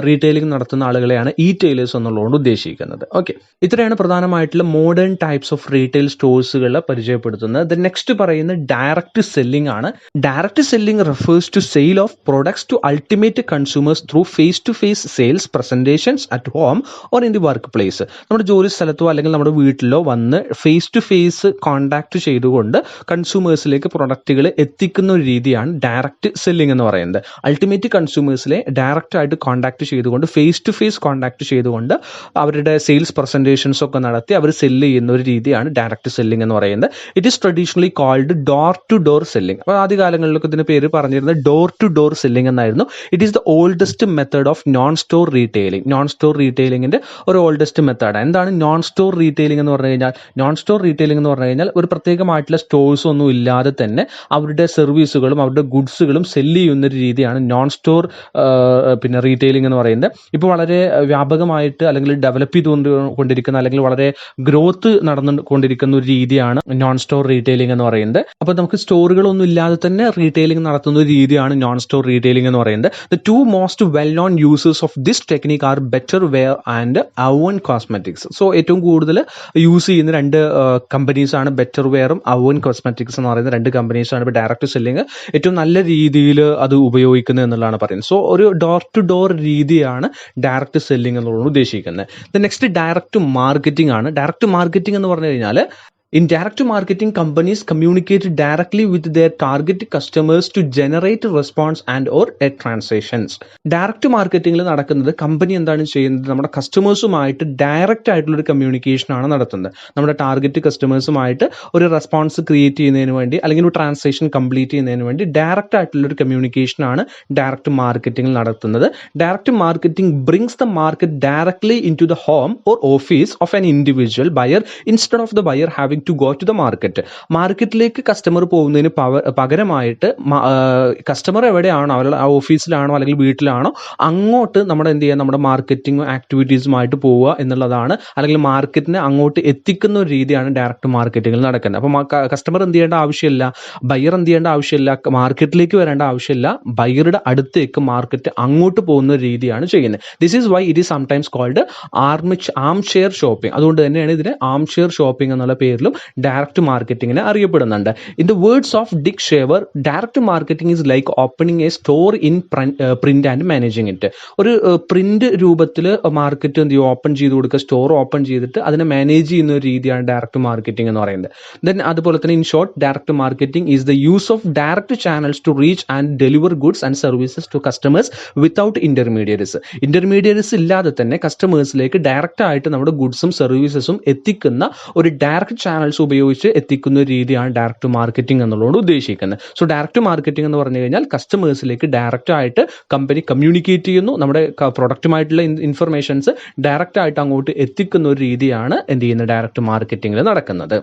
റീറ്റെയിലിംഗ് നടത്തുന്ന ആളുകളെയാണ് ഇ ടൈലേഴ്സ് എന്നുള്ളതുകൊണ്ട് ഉദ്ദേശിക്കുന്നത്. ഓക്കെ, ഇത്രയാണ് പ്രധാനമായിട്ടുള്ള മോഡേൺ ടൈപ്സ് ഓഫ് റീറ്റെയിൽ സ്റ്റോഴ്സുകളെ പരിചയപ്പെടുത്തുന്നത്. ദെൻ നെക്സ്റ്റ് പറയുന്നത് ഡയറക്റ്റ് സെല്ലിംഗ് ആണ്. Direct selling refers to sale of products to ultimate consumers through face to face sales presentations at home or in the work place. നമ്മുടെ ജോലി സ്ഥലത്തോ അല്ലെങ്കിൽ നമ്മുടെ വീട്ടിലോ വന്ന് ഫേസ് ടു ഫേസ് കോണ്ടാക്ട് ചെയ്തുകൊണ്ട് കൺസ്യൂമേഴ്സിലേക്ക് പ്രൊഡക്റ്റുകൾ എത്തിക്കുന്ന ഒരു രീതിയാണ് ഡയറക്റ്റ് സെല്ലിംഗ് എന്ന് പറയുന്നത്. അൾട്ടിമേറ്റ് കൺസ്യൂമേഴ്സിലെ ഡയറക്റ്റ് ആയിട്ട് കോണ്ടാക്ട് ചെയ്തുകൊണ്ട്, ഫേസ് ടു ഫേസ് കോണ്ടാക്ട് ചെയ്തുകൊണ്ട് അവരുടെ സെയിൽസ് പ്രസന്റേഷൻസ് ഒക്കെ നടത്തി അവർ സെല്ല് ചെയ്യുന്ന ഒരു രീതിയാണ് ഡയറക്റ്റ് സെല്ലിംഗ് എന്ന് പറയുന്നത്. It is traditionally called door to door selling. അപ്പോൾ ആദ്യകാലങ്ങളിലൊക്കെ ഇതിന് പേര് പറഞ്ഞിരുന്നത് ഡോർ ടു ഡോർ സെല്ലിംഗ് എന്നായിരുന്നു. It is the oldest method of non store retailing. Non store റീറ്റെയിലിംഗിന്റെ ഒരു ഓൾഡസ്റ്റ് മെത്തേഡ്. എന്താണ് നോൺ സ്റ്റോർ റീറ്റെയിലിംഗ് എന്ന് പറഞ്ഞു കഴിഞ്ഞാൽ? നോൺ സ്റ്റോർ റീറ്റെയിലിംഗ് എന്ന് പറഞ്ഞു കഴിഞ്ഞാൽ ഒരു പ്രത്യേകമായിട്ടുള്ള സ്റ്റോഴ്സ് ഒന്നും ഇല്ലാതെ തന്നെ അവരുടെ സർവീസുകളും അവരുടെ ഗുഡ്സുകളും സെല്ല് ചെയ്യുന്ന ഒരു രീതിയാണ് നോൺ സ്റ്റോർ റീറ്റെയിലിംഗ് എന്ന് പറയുന്നത്. ഇപ്പോൾ വളരെ വ്യാപകമായിട്ട് അല്ലെങ്കിൽ ഡെവലപ്പ് ചെയ്തുകൊണ്ടിരിക്കുന്ന അല്ലെങ്കിൽ വളരെ ഗ്രോത്ത് നടന്നുകൊണ്ടിരിക്കുന്ന ഒരു രീതിയാണ് നോൺ സ്റ്റോർ റീറ്റെയിലിംഗ് എന്ന് പറയുന്നത്. അപ്പോൾ നമുക്ക് സ്റ്റോറുകളൊന്നും ഇല്ലാതെ തന്നെ റീറ്റെയിലിംഗ് നടത്തുന്ന ഒരു രീതിയാണ് നോൺ സ്റ്റോർ റീറ്റെയിലിംഗ് എന്ന് പറയുന്നത്. The two most well known users of this technique are Betterware and Avon cosmetics. So ഏറ്റവും കൂടുതൽ യൂസ് ചെയ്യുന്ന രണ്ട് കമ്പനീസാണ് ബെറ്റർ വെയറും അവൻ കോസ്മെറ്റിക്സ് എന്ന് പറയുന്ന രണ്ട് കമ്പനീസാണ് ഇപ്പോൾ ഡയറക്റ്റ് സെല്ലിംഗ് ഏറ്റവും നല്ല രീതിയിൽ അത് ഉപയോഗിക്കുന്നത് എന്നുള്ളതാണ് പറയുന്നത്. സോ ഒരു ഡോർ ടു ഡോർ രീതിയാണ് ഡയറക്റ്റ് സെല്ലിംഗ് എന്നുള്ളത് ഉദ്ദേശിക്കുന്നത്. നെക്സ്റ്റ് ഡയറക്റ്റ് മാർക്കറ്റിംഗ് ആണ്. ഡയറക്റ്റ് മാർക്കറ്റിംഗ് എന്ന് പറഞ്ഞു കഴിഞ്ഞാൽ in direct marketing, companies communicate directly with their target customers to generate response and or transactions. Direct മാർക്കറ്റിംഗിൽ നടക്കുന്നത് കമ്പനി എന്താണ് ചെയ്യുന്നത്? നമ്മുടെ കസ്റ്റമേഴ്സുമായിട്ട് ഡയറക്റ്റ് ആയിട്ടുള്ള ഒരു കമ്മ്യൂണിക്കേഷൻ ആണ് നടത്തുന്നത്. നമ്മുടെ ടാർഗറ്റ് കസ്റ്റമേഴ്സുമായിട്ട് ഒരു റെസ്പോൺസ് ക്രിയേറ്റ് ചെയ്യുന്നതിന് വേണ്ടി അല്ലെങ്കിൽ ഒരു ട്രാൻസാക്ഷൻ കംപ്ലീറ്റ് ചെയ്യുന്നതിന് വേണ്ടി ഡയറക്റ്റ് ആയിട്ടുള്ള ഒരു കമ്മ്യൂണിക്കേഷൻ ആണ് ഡയറക്റ്റ് മാർക്കറ്റിംഗിൽ നടത്തുന്നത്. Direct marketing brings the market directly into the home or office of an individual buyer instead of the buyer having to go to the market. മാർക്കറ്റിലേക്ക് customer പോകുന്നതിന് പകരമായിട്ട് കസ്റ്റമർ എവിടെയാണോ, അവരുടെ ഓഫീസിലാണോ അല്ലെങ്കിൽ വീട്ടിലാണോ, അങ്ങോട്ട് നമ്മുടെ എന്ത് ചെയ്യുക, നമ്മുടെ മാർക്കറ്റിംഗ് ആക്ടിവിറ്റീസുമായിട്ട് പോവുക എന്നുള്ളതാണ്, അല്ലെങ്കിൽ മാർക്കറ്റിനെ അങ്ങോട്ട് എത്തിക്കുന്ന ഒരു രീതിയാണ് ഡയറക്റ്റ് മാർക്കറ്റിംഗിൽ നടക്കുന്നത്. അപ്പോൾ കസ്റ്റമർ എന്ത് ചെയ്യേണ്ട ആവശ്യമില്ല, ബയർ എന്ത് ചെയ്യേണ്ട ആവശ്യമില്ല, മാർക്കറ്റിലേക്ക് വരേണ്ട ആവശ്യമില്ല, ബയറുടെ അടുത്തേക്ക് മാർക്കറ്റ് അങ്ങോട്ട് പോകുന്ന ഒരു രീതിയാണ് ചെയ്യുന്നത്. This is why it is sometimes called armchair shopping. അതുകൊണ്ട് തന്നെയാണ് ഇതിനെ ആം ഷെയർ ഷോപ്പിംഗ് എന്നുള്ള പേരിലും ഡയറക്റ്റ് മാർക്കറ്റിംഗിനെ അറിയപ്പെടുന്നുണ്ട്. In the words of ഡിക് shaver, direct marketing is like opening A store in print and managing it. ഒരു പ്രിന്റ് രൂപത്തിൽ market എന്ത് ചെയ്യും, ഓപ്പൺ ചെയ്ത് കൊടുക്കുക, സ്റ്റോർ ഓപ്പൺ ചെയ്തിട്ട് അതിനെ മാനേജ് ചെയ്യുന്ന ഒരു രീതിയാണ് ഡയറക്റ്റ് മാർക്കറ്റിംഗ് എന്ന് പറയുന്നത്. ദെൻ അതുപോലെ തന്നെ in short, direct marketing is the use of direct channels to reach and deliver goods and services to customers without intermediates ഇല്ലാതെ തന്നെ കസ്റ്റമേഴ്സിലേക്ക് ഡയറക്റ്റ് ആയിട്ട് നമ്മുടെ ഗുഡ്സും സർവീസസും എത്തിക്കുന്ന ഒരു ഡയറക്റ്റ് ചാനൽസ് ഉപയോഗിച്ച് എത്തിക്കുന്ന ഒരു രീതിയാണ് ഡയറക്റ്റ് മാർക്കറ്റിംഗ് എന്നുള്ളതുകൊണ്ട് ഉദ്ദേശിക്കുന്നത്. സോ ഡയറക്റ്റ് മാർക്കറ്റിംഗ് എന്ന് പറഞ്ഞു കഴിഞ്ഞാൽ കസ്റ്റമേഴ്സിലേക്ക് ഡയറക്റ്റ് ആയിട്ട് കമ്പനി കമ്മ്യൂണിക്കേറ്റ് ചെയ്യുന്നു, നമ്മുടെ പ്രൊഡക്റ്റുമായിട്ടുള്ള ഇൻഫർമേഷൻസ് ഡയറക്റ്റ് ആയിട്ട് അങ്ങോട്ട് എത്തിക്കുന്ന ഒരു രീതിയാണ് എന്ത് ചെയ്യുന്നത്, ഡയറക്റ്റ് മാർക്കറ്റിംഗിൽ നടക്കുന്നത്.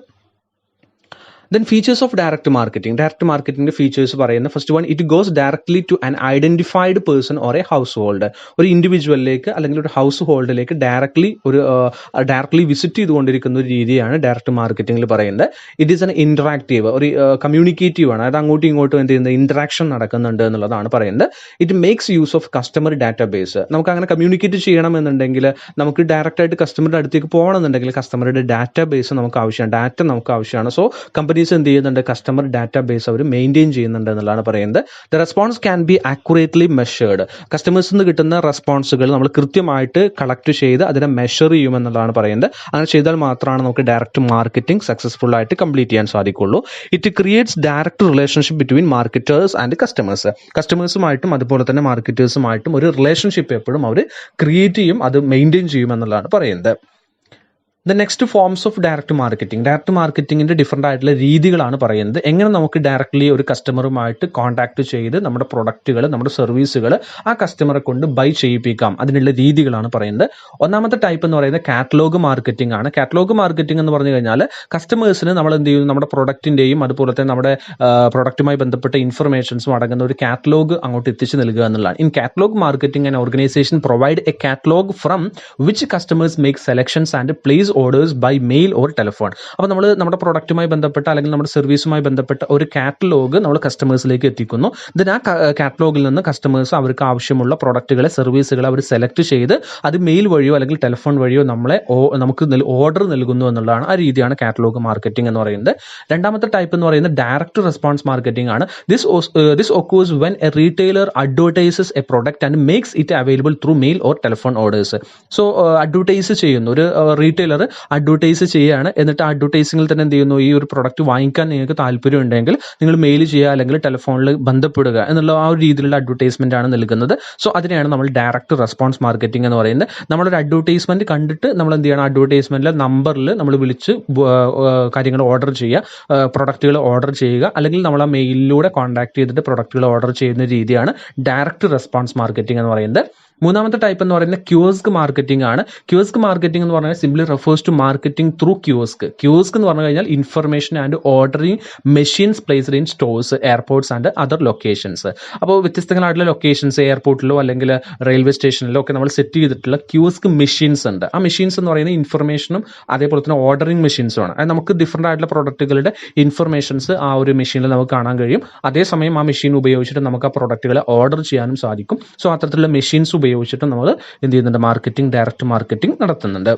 ദെൻ ഫീച്ചേഴ്സ് ഓഫ് ഡയറക്റ്റ് മാർക്കറ്റിംഗിന്റെ ഫീച്ചേഴ്സ് പറയുന്നത്, first one, it goes directly to an identified person or a household. ഒരു ഇൻഡിവിജ്വലിലേക്ക് അല്ലെങ്കിൽ ഒരു ഹൗസ് ഹോൾഡിലേക്ക് ഡയറക്ട്ലി വിസിറ്റ് ചെയ്തുകൊണ്ടിരിക്കുന്ന ഒരു രീതിയാണ് ഡയറക്റ്റ് മാർക്കറ്റിംഗിൽ പറയുന്നത്. ഇറ്റ് ഈസ് എൻ ഇന്ററാക്റ്റീവ്, ഒരു കമ്മ്യൂണിക്കേറ്റീവ് ആണ്, അത് അങ്ങോട്ടും ഇങ്ങോട്ടും എന്ത് ചെയ്യുന്നത്, ഇന്ററാക്ഷൻ നടക്കുന്നുണ്ട് എന്നുള്ളതാണ് പറയുന്നത്. It makes use of customer database. നമുക്ക് അങ്ങനെ കമ്മ്യൂണിക്കേറ്റ് ചെയ്യണമെന്നുണ്ടെങ്കിൽ, നമുക്ക് ഡയറക്റ്റ് ആയിട്ട് കസ്റ്റമറുടെ അടുത്തേക്ക് പോകണമെന്നുണ്ടെങ്കിൽ കസ്റ്റമറുടെ ഡാറ്റാബേസ് നമുക്ക് ആവശ്യമാണ്, ഡാറ്റ നമുക്ക് ആവശ്യമാണ്. സോ കമ്പനീസ് എന്ത് ചെയ്യുന്നുണ്ട്, കസ്റ്റമർ ഡാറ്റാബേസ് അവർ മെയിൻറ്റെയിൻ ചെയ്യുന്നുണ്ട് എന്നുള്ളതാണ് പറയുന്നത്. The response can be accurately measured. കസ്റ്റമേഴ്സിൽ നിന്ന് കിട്ടുന്ന റെസ്പോൺസുകൾ നമ്മൾ കൃത്യമായിട്ട് കളക്ട് ചെയ്ത് അതിനെ മെഷർ ചെയ്യുമെന്നുള്ളതാണ് പറയുന്നത്. അങ്ങനെ ചെയ്താൽ മാത്രമാണ് നമുക്ക് ഡയറക്റ്റ് മാർക്കറ്റിംഗ് സക്സസ്ഫുൾ ആയിട്ട് കംപ്ലീറ്റ് ചെയ്യാൻ സാധിക്കുള്ളൂ. It creates direct relationship between marketers and കസ്റ്റമേഴ്സുമായിട്ടും അതുപോലെ തന്നെ മാർക്കറ്റേഴ്സുമായിട്ടും ഒരു റിലേഷൻഷിപ്പ് എപ്പോഴും അവർ ക്രിയേറ്റ് ചെയ്യും, അത് മെയിൻറ്റെയിൻ ചെയ്യും എന്നുള്ളതാണ് പറയുന്നത്. The next forms of direct മാർക്കറ്റിംഗിന്റെ ഡിഫറെൻ്റ് ആയിട്ടുള്ള രീതികളാണ് പറയുന്നത്. എങ്ങനെ നമുക്ക് ഡയറക്റ്റ്ലി ഒരു കസ്റ്റമറുമായിട്ട് കോൺടാക്ട് ചെയ്ത് നമ്മുടെ പ്രൊഡക്റ്റുകൾ, നമ്മുടെ സർവീസുകൾ ആ കസ്റ്റമറെ കൊണ്ട് ബൈ ചെയ്യിപ്പിക്കാം, അതിനുള്ള രീതികളാണ് പറയുന്നത്. ഒന്നാമത്തെ ടൈപ്പ് എന്ന് പറയുന്നത് കാറ്റലോഗ് മാർക്കറ്റിംഗ് ആണ്. കാറ്റലോഗ് മാർക്കറ്റിംഗ് എന്ന് പറഞ്ഞു കഴിഞ്ഞാൽ കസ്റ്റമേഴ്സിന് നമ്മൾ എന്ത് ചെയ്യുന്നു, നമ്മുടെ പ്രൊഡക്റ്റിൻ്റെയും അതുപോലെ തന്നെ നമ്മുടെ പ്രൊഡക്റ്റുമായി ബന്ധപ്പെട്ട ഇൻഫർമേഷൻസും അടങ്ങുന്ന ഒരു കാറ്റലോഗ് അങ്ങോട്ട് എത്തിച്ചു നൽകുക എന്നുള്ളതാണ്. In catalogue marketing and organisation provide a catalogue from which customers make selections and place orders by mail or telephone. അപ്പോൾ നമ്മൾ നമ്മുടെ പ്രൊഡക്റ്റുമായി ബന്ധപ്പെട്ട അല്ലെങ്കിൽ നമ്മുടെ സർവീസുമായി ബന്ധപ്പെട്ട ഒരു കാറ്റലോഗ് നമ്മൾ കസ്റ്റമേഴ്സിലേക്ക് എത്തിക്കുന്നു. ദെൻ ആ കാറ്റലോഗിൽ നിന്ന് കസ്റ്റമേഴ്സ് അവർക്ക് ആവശ്യമുള്ള പ്രൊഡക്റ്റുകളെ, സർവീസുകളെ അവർ സെലക്ട് ചെയ്ത് അത് മെയിൽ വഴിയോ അല്ലെങ്കിൽ ടെലിഫോൺ വഴിയോ നമുക്ക് ഓർഡർ നൽകുന്നു എന്നുള്ളതാണ്. ആ രീതിയാണ് കാറ്റലോഗ് മാർക്കറ്റിംഗ് എന്ന് പറയുന്നത്. രണ്ടാമത്തെ ടൈപ്പ് എന്ന് പറയുന്നത് ഡയറക്റ്റ് റെസ്പോൺസ് മാർക്കറ്റിംഗ് ആണ്. This occurs when a retailer advertises a product and makes it available through mail or telephone orders. So advertise ചെയ്യുന്നു, ഒരു റീറ്റെയിലർ അഡ്വർടൈസ് ചെയ്യുകയാണ്, എന്നിട്ട് അഡ്വർടൈസിംഗിൽ തന്നെ എന്ത് ചെയ്യുന്നു, ഈ ഒരു പ്രൊഡക്റ്റ് വാങ്ങിക്കാൻ നിങ്ങൾക്ക് താല്പര്യം ഉണ്ടെങ്കിൽ നിങ്ങൾ മെയിൽ ചെയ്യുക അല്ലെങ്കിൽ ടെലിഫോണിൽ ബന്ധപ്പെടുക എന്നുള്ള ആ ഒരു രീതിയിലുള്ള അഡ്വർടൈസ്മെന്റ് ആണ് നൽകുന്നത്. സോ അതിനെയാണ് നമ്മൾ ഡയറക്റ്റ് റെസ്പോൺസ് മാർക്കറ്റിംഗ് എന്ന് പറയുന്നത്. നമ്മളൊരു അഡ്വർടൈസ്മെന്റ് കണ്ടിട്ട് നമ്മൾ എന്ത് ചെയ്യണം, അഡ്വർടൈസ്മെന്റിലെ നമ്പറിൽ നമ്മൾ വിളിച്ച് കാര്യങ്ങൾ ഓർഡർ ചെയ്യുക, പ്രൊഡക്റ്റുകൾ ഓർഡർ ചെയ്യുക, അല്ലെങ്കിൽ നമ്മൾ ആ മെയിലിലൂടെ കോൺടാക്ട് ചെയ്തിട്ട് പ്രൊഡക്റ്റുകൾ ഓർഡർ ചെയ്യുന്ന രീതിയാണ് ഡയറക്റ്റ് റെസ്പോൺസ് മാർക്കറ്റിംഗ് എന്ന് പറയുന്നത്. മൂന്നാമത്തെ ടൈപ്പ് എന്ന് പറയുന്നത് ക്യൂസ്ക് മാർക്കറ്റിംഗ് ആണ്. ക്യൂസ്ക് മാർക്കറ്റിംഗ് എന്ന് പറഞ്ഞാൽ simply refers to marketing through kiosk എന്ന് പറഞ്ഞു കഴിഞ്ഞാൽ information and ordering machines placed in stores, airports and other locations. അപ്പോൾ വ്യത്യസ്തങ്ങളായിട്ടുള്ള ലൊക്കേഷൻസ്, എയർപോർട്ടിലോ അല്ലെങ്കിൽ റെയിൽവേ സ്റ്റേഷനിലോ ഒക്കെ നമ്മൾ സെറ്റ് ചെയ്തിട്ടുള്ള ക്യൂസ്ക് മെഷീൻസ് ഉണ്ട്. ആ മെഷീൻസ് എന്ന് പറയുന്നത് ഇൻഫർമേഷനും അതേപോലെ തന്നെ ഓർഡറിംഗ് മെഷീൻസും ആണ്. അത് നമുക്ക് ഡിഫറെൻ്റ് ആയിട്ടുള്ള പ്രൊഡക്റ്റുകളുടെ ഇൻഫർമേഷൻസ് ആ ഒരു മെഷീനിൽ നമുക്ക് കാണാൻ കഴിയും. അതേസമയം ആ മെഷീൻ ഉപയോഗിച്ചിട്ട് നമുക്ക് ആ പ്രൊഡക്റ്റുകളെ ഓർഡർ ചെയ്യാനും സാധിക്കും. സോ അത്തരത്തിലുള്ള മെഷീൻസ് ഉപയോഗിച്ചിട്ട് നമ്മൾ എന്ത് ചെയ്യുന്നുണ്ട്, ഡയറക്റ്റ് മാർക്കറ്റിംഗ് നടത്തുന്നുണ്ട്.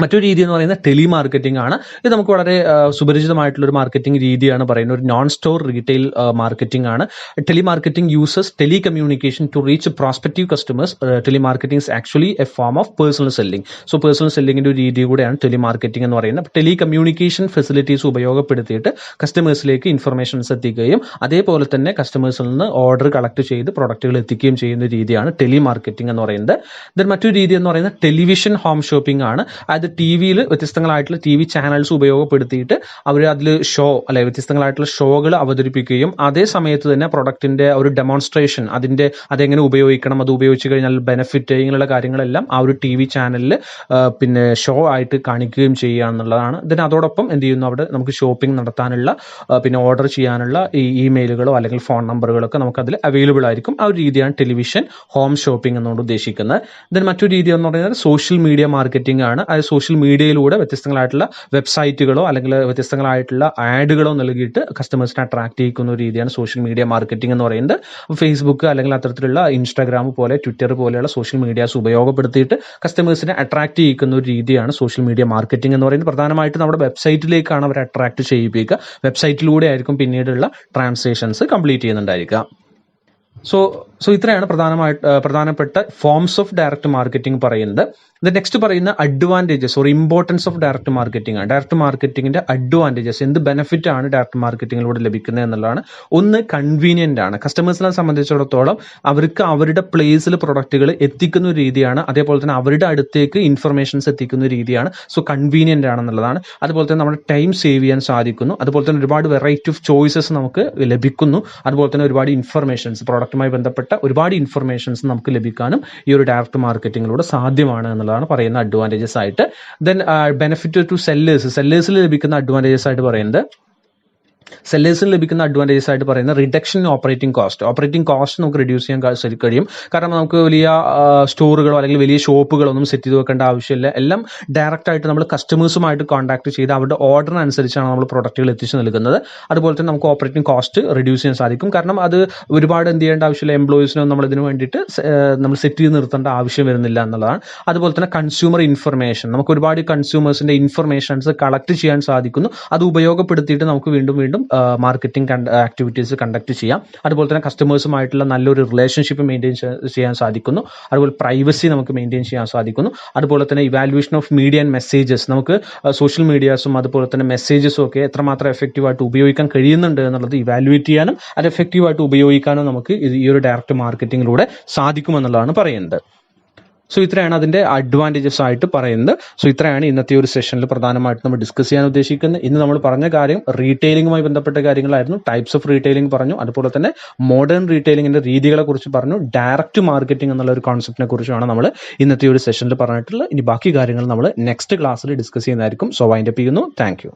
മറ്റൊരു രീതി എന്ന് പറയുന്നത് ടെലി മാർക്കറ്റിംഗ് ആണ്. ഇത് നമുക്ക് വളരെ സുപരിചിതമായിട്ടുള്ള ഒരു മാർക്കറ്റിംഗ് രീതിയാണ് പറയുന്നത്. ഒരു നോൺ സ്റ്റോർ റീറ്റെയിൽ മാർക്കറ്റിംഗ് ആണ്. Telemarketing uses telecommunication to reach prospective customers. Telemarketing is actually a form of personal selling. So personal സെല്ലിംഗിന്റെ ഒരു രീതി കൂടെയാണ് ടെലി മാർക്കറ്റിംഗ് എന്ന് പറയുന്നത്. ടെലി കമ്മ്യൂണിക്കേഷൻ ഫെസിലിറ്റീസ് ഉപയോഗപ്പെടുത്തിയിട്ട് കസ്റ്റമേഴ്സിലേക്ക് ഇൻഫർമേഷൻസ് എത്തിക്കുകയും അതേപോലെ തന്നെ കസ്റ്റമേഴ്സിൽ നിന്ന് ഓർഡർ കളക്ട് ചെയ്ത് പ്രൊഡക്റ്റുകൾ എത്തിക്കുകയും ചെയ്യുന്ന രീതിയാണ് ടെലി മാർക്കറ്റിംഗ് എന്ന് പറയുന്നത്. ദെൻ മറ്റൊരു രീതി എന്ന് പറയുന്നത് ടെലിവിഷൻ ഹോം ഷോപ്പിംഗ് ആണ്. അതായത് ടി വിയിൽ വ്യത്യസ്തങ്ങളായിട്ടുള്ള ടി വി ചാനൽസ് ഉപയോഗപ്പെടുത്തിയിട്ട് അവർ അതിൽ വ്യത്യസ്തങ്ങളായിട്ടുള്ള ഷോകൾ അവതരിപ്പിക്കുകയും അതേ സമയത്ത് തന്നെ പ്രൊഡക്റ്റിൻ്റെ ഒരു ഡെമോൺസ്ട്രേഷൻ അതെങ്ങനെ ഉപയോഗിക്കണം, അത് ഉപയോഗിച്ച് കഴിഞ്ഞാൽ ബെനിഫിറ്റ് ഇങ്ങനെയുള്ള കാര്യങ്ങളെല്ലാം ആ ഒരു ടി വി ചാനലിൽ പിന്നെ ഷോ ആയിട്ട് കാണിക്കുകയും ചെയ്യുക എന്നുള്ളതാണ്. ഇതിന് അതോടൊപ്പം എന്ത് ചെയ്യുന്നു, അവിടെ നമുക്ക് ഷോപ്പിംഗ് നടത്താനുള്ള പിന്നെ ഓർഡർ ചെയ്യാനുള്ള ഈ ഇമെയിലുകളോ അല്ലെങ്കിൽ ഫോൺ നമ്പറുകളൊക്കെ നമുക്ക് അതിൽ അവൈലബിൾ ആയിരിക്കും. ആ ഒരു രീതിയാണ് ടെലിവിഷൻ ഹോം ഷോപ്പിംഗ് എന്നുകൊണ്ട് ഉദ്ദേശിക്കുന്നത്. ഇതിന് മറ്റൊരു രീതി എന്ന് പറയുന്നത് സോഷ്യൽ മീഡിയ മാർക്കറ്റിംഗ് ആണ്. അത് സോഷ്യൽ മീഡിയയിലൂടെ വ്യത്യസ്തങ്ങളായിട്ടുള്ള വെബ്സൈറ്റുകളോ അല്ലെങ്കിൽ വ്യത്യസ്തങ്ങളായിട്ടുള്ള ആഡുകളോ നൽകിയിട്ട് കസ്റ്റമേഴ്സിനെ അട്രാക്ട് ചെയ്യിക്കുന്ന ഒരു രീതിയാണ് സോഷ്യൽ മീഡിയ മാർക്കറ്റിംഗ് എന്ന് പറയുന്നത്. ഫേസ്ബുക്ക് അല്ലെങ്കിൽ അത്തരത്തിലുള്ള ഇൻസ്റ്റാഗ്രാം പോലെ ട്വിറ്റർ പോലെയുള്ള സോഷ്യൽ മീഡിയാസ് ഉപയോഗപ്പെടുത്തിയിട്ട് കസ്റ്റമേഴ്സിനെ അട്രാക്ട് ചെയ്യിക്കുന്ന ഒരു രീതിയാണ് സോഷ്യൽ മീഡിയ മാർക്കറ്റിംഗ് എന്ന് പറയുന്നത്. പ്രധാനമായിട്ട് നമ്മുടെ വെബ്സൈറ്റിലേക്കാണ് അവർ അട്രാക്ട് ചെയ്യിപ്പിക്കുക. വെബ്സൈറ്റിലൂടെ ആയിരിക്കും പിന്നീടുള്ള ട്രാൻസാക്ഷൻസ് കംപ്ലീറ്റ് ചെയ്യുന്നുണ്ടായിരിക്കുക. സോ ഇത്രയാണ് പ്രധാനപ്പെട്ട ഫോംസ് ഓഫ് ഡയറക്റ്റ് മാർക്കറ്റിംഗ് പറയുന്നത്. നെക്സ്റ്റ് പറയുന്ന advantages or importance of direct marketing ആണ്. ഡയറക്റ്റ് മാർക്കറ്റിംഗിന്റെ അഡ്വാൻറ്റേജസ്, എന്ത് ബെനിഫിറ്റ് ആണ് ഡയറക്റ്റ് മാർക്കറ്റിംഗിലൂടെ ലഭിക്കുന്നത് എന്നുള്ളതാണ്. ഒന്ന്, കൺവീനിയന്റ് ആണ്. കസ്റ്റമേഴ്സിനെ സംബന്ധിച്ചിടത്തോളം അവർക്ക് അവരുടെ പ്ലേസിൽ പ്രൊഡക്റ്റുകൾ എത്തിക്കുന്ന ഒരു രീതിയാണ്. അതേപോലെ തന്നെ അവരുടെ അടുത്തേക്ക് ഇൻഫർമേഷൻസ് എത്തിക്കുന്ന ഒരു രീതിയാണ്. സോ കൺവീനിയന്റ് ആണെന്നുള്ളതാണ്. അതുപോലെ തന്നെ നമ്മുടെ ടൈം സേവ് ചെയ്യാൻ സാധിക്കുന്നു. അതുപോലെ തന്നെ ഒരുപാട് വെറൈറ്റി ഓഫ് ചോയ്സസ് നമുക്ക് ലഭിക്കുന്നു. അതുപോലെ തന്നെ ഒരുപാട് ഇൻഫർമേഷൻസ്, പ്രോഡക്റ്റുമായി ബന്ധപ്പെട്ട ഒരുപാട് ഇൻഫർമേഷൻസ് നമുക്ക് ലഭിക്കാനും ഈ ഒരു ഡയറക്റ്റ് മാർക്കറ്റിംഗിലൂടെ സാധ്യമാണ് എന്നുള്ളതാണ് പറയുന്ന അഡ്വാൻറ്റേജസ് ആയിട്ട്. ദെൻ ബെനിഫിറ്റ് ടു സെല്ലേഴ്സിൽ ലഭിക്കുന്ന അഡ്വാൻറ്റേജസ് ആയിട്ട് പറയുന്നത് റിഡക്ഷൻ ഇൻ ഓപ്പറേറ്റിംഗ് കോസ്റ്റ് നമുക്ക് റെഡ്യൂസ് ചെയ്യാൻ കഴിയും. കാരണം നമുക്ക് വലിയ സ്റ്റോറുകളോ അല്ലെങ്കിൽ വലിയ ഷോപ്പുകളോ ഒന്നും സെറ്റ് ചെയ്ത് വെക്കേണ്ട ആവശ്യമില്ല. എല്ലാം ഡയറക്റ്റ് ആയിട്ട് നമ്മൾ കസ്റ്റമേഴ്സുമായിട്ട് കോൺടാക്ട് ചെയ്ത് അവരുടെ ഓർഡറിനനുസരിച്ചാണ് നമ്മൾ പ്രൊഡക്റ്റുകൾ എത്തിച്ചു നൽകുന്നത്. അതുപോലെ തന്നെ നമുക്ക് ഓപ്പറേറ്റിംഗ് കോസ്റ്റ് റെഡ്യൂസ് ചെയ്യാൻ സാധിക്കും. കാരണം അത് ഒരുപാട് എന്ത് ചെയ്യേണ്ട ആവശ്യമില്ല, എംപ്ലോയീസിനോ നമ്മൾ ഇതിന് വേണ്ടിയിട്ട് നമ്മൾ സെറ്റ് ചെയ്ത് നിർത്തേണ്ട ആവശ്യം വരുന്നില്ല എന്നുള്ളതാണ്. അതുപോലെ തന്നെ കൺസ്യൂമർ ഇൻഫർമേഷൻ, നമുക്ക് ഒരുപാട് കൺസ്യൂമേഴ്സിന്റെ ഇൻഫർമേഷൻസ് കളക്ട് ചെയ്യാൻ സാധിക്കുന്നു. അത് ഉപയോഗപ്പെടുത്തിയിട്ട് നമുക്ക് വീണ്ടും മാർക്കറ്റിംഗ് ആക്ടിവിറ്റീസ് കണ്ടക്ട് ചെയ്യാം. അതുപോലെ തന്നെ കസ്റ്റമേഴ്സുമായിട്ടുള്ള നല്ലൊരു റിലേഷൻഷിപ്പ് മെയിൻറ്റെയിൻ ചെയ്യാൻ സാധിക്കുന്നു. അതുപോലെ പ്രൈവസി നമുക്ക് മെയിൻറ്റെയിൻ ചെയ്യാൻ സാധിക്കുന്നു. അതുപോലെ തന്നെ evaluation of media and messages, നമുക്ക് സോഷ്യൽ മീഡിയാസും അതുപോലെ തന്നെ മെസ്സേജസും ഒക്കെ എത്രമാത്രം എഫക്റ്റീവായിട്ട് ഉപയോഗിക്കാൻ കഴിയുന്നുണ്ട് എന്നുള്ളത് ഇവാലുവേറ്റ് ചെയ്യാനും അത് എഫക്റ്റീവായിട്ട് ഉപയോഗിക്കാനും നമുക്ക് ഈ ഒരു ഡയറക്റ്റ് മാർക്കറ്റിംഗിലൂടെ സാധിക്കുമെന്നുള്ളതാണ് പറയുന്നത്. സോ ഇത്രയാണ് അതിൻ്റെ അഡ്വാൻറ്റേജസ് ആയിട്ട് പറയുന്നത്. സോ ഇത്രയാണ് ഇന്നത്തെ ഒരു സെഷനിൽ പ്രധാനമായിട്ട് നമ്മൾ ഡിസ്കസ് ചെയ്യാൻ ഉദ്ദേശിക്കുന്നത്. ഇന്ന് നമ്മൾ പറഞ്ഞ കാര്യം റീറ്റെയിലിംഗുമായി ബന്ധപ്പെട്ട കാര്യങ്ങളായിരുന്നു. ടൈപ്സ് ഓഫ് റീറ്റെയിലിംഗ് പറഞ്ഞു, അതുപോലെ തന്നെ മോഡേൺ റീറ്റെയിലിംഗിന്റെ രീതികളെ കുറിച്ച് പറഞ്ഞു, ഡയറക്റ്റ് മാർക്കറ്റിംഗ് എന്നുള്ള ഒരു കോൺസെപ്റ്റിനെ കുറിച്ചാണ് നമ്മൾ ഇന്നത്തെ ഒരു സെഷനിൽ പറഞ്ഞിട്ടുള്ളത്. ഇനി ബാക്കി കാര്യങ്ങൾ നമ്മൾ നെക്സ്റ്റ് ക്ലാസ്സിൽ ഡിസ്കസ് ചെയ്യുന്നതായിരിക്കും. സോ വൈൻഡപ്പ് ചെയ്യുന്നു. Thank you.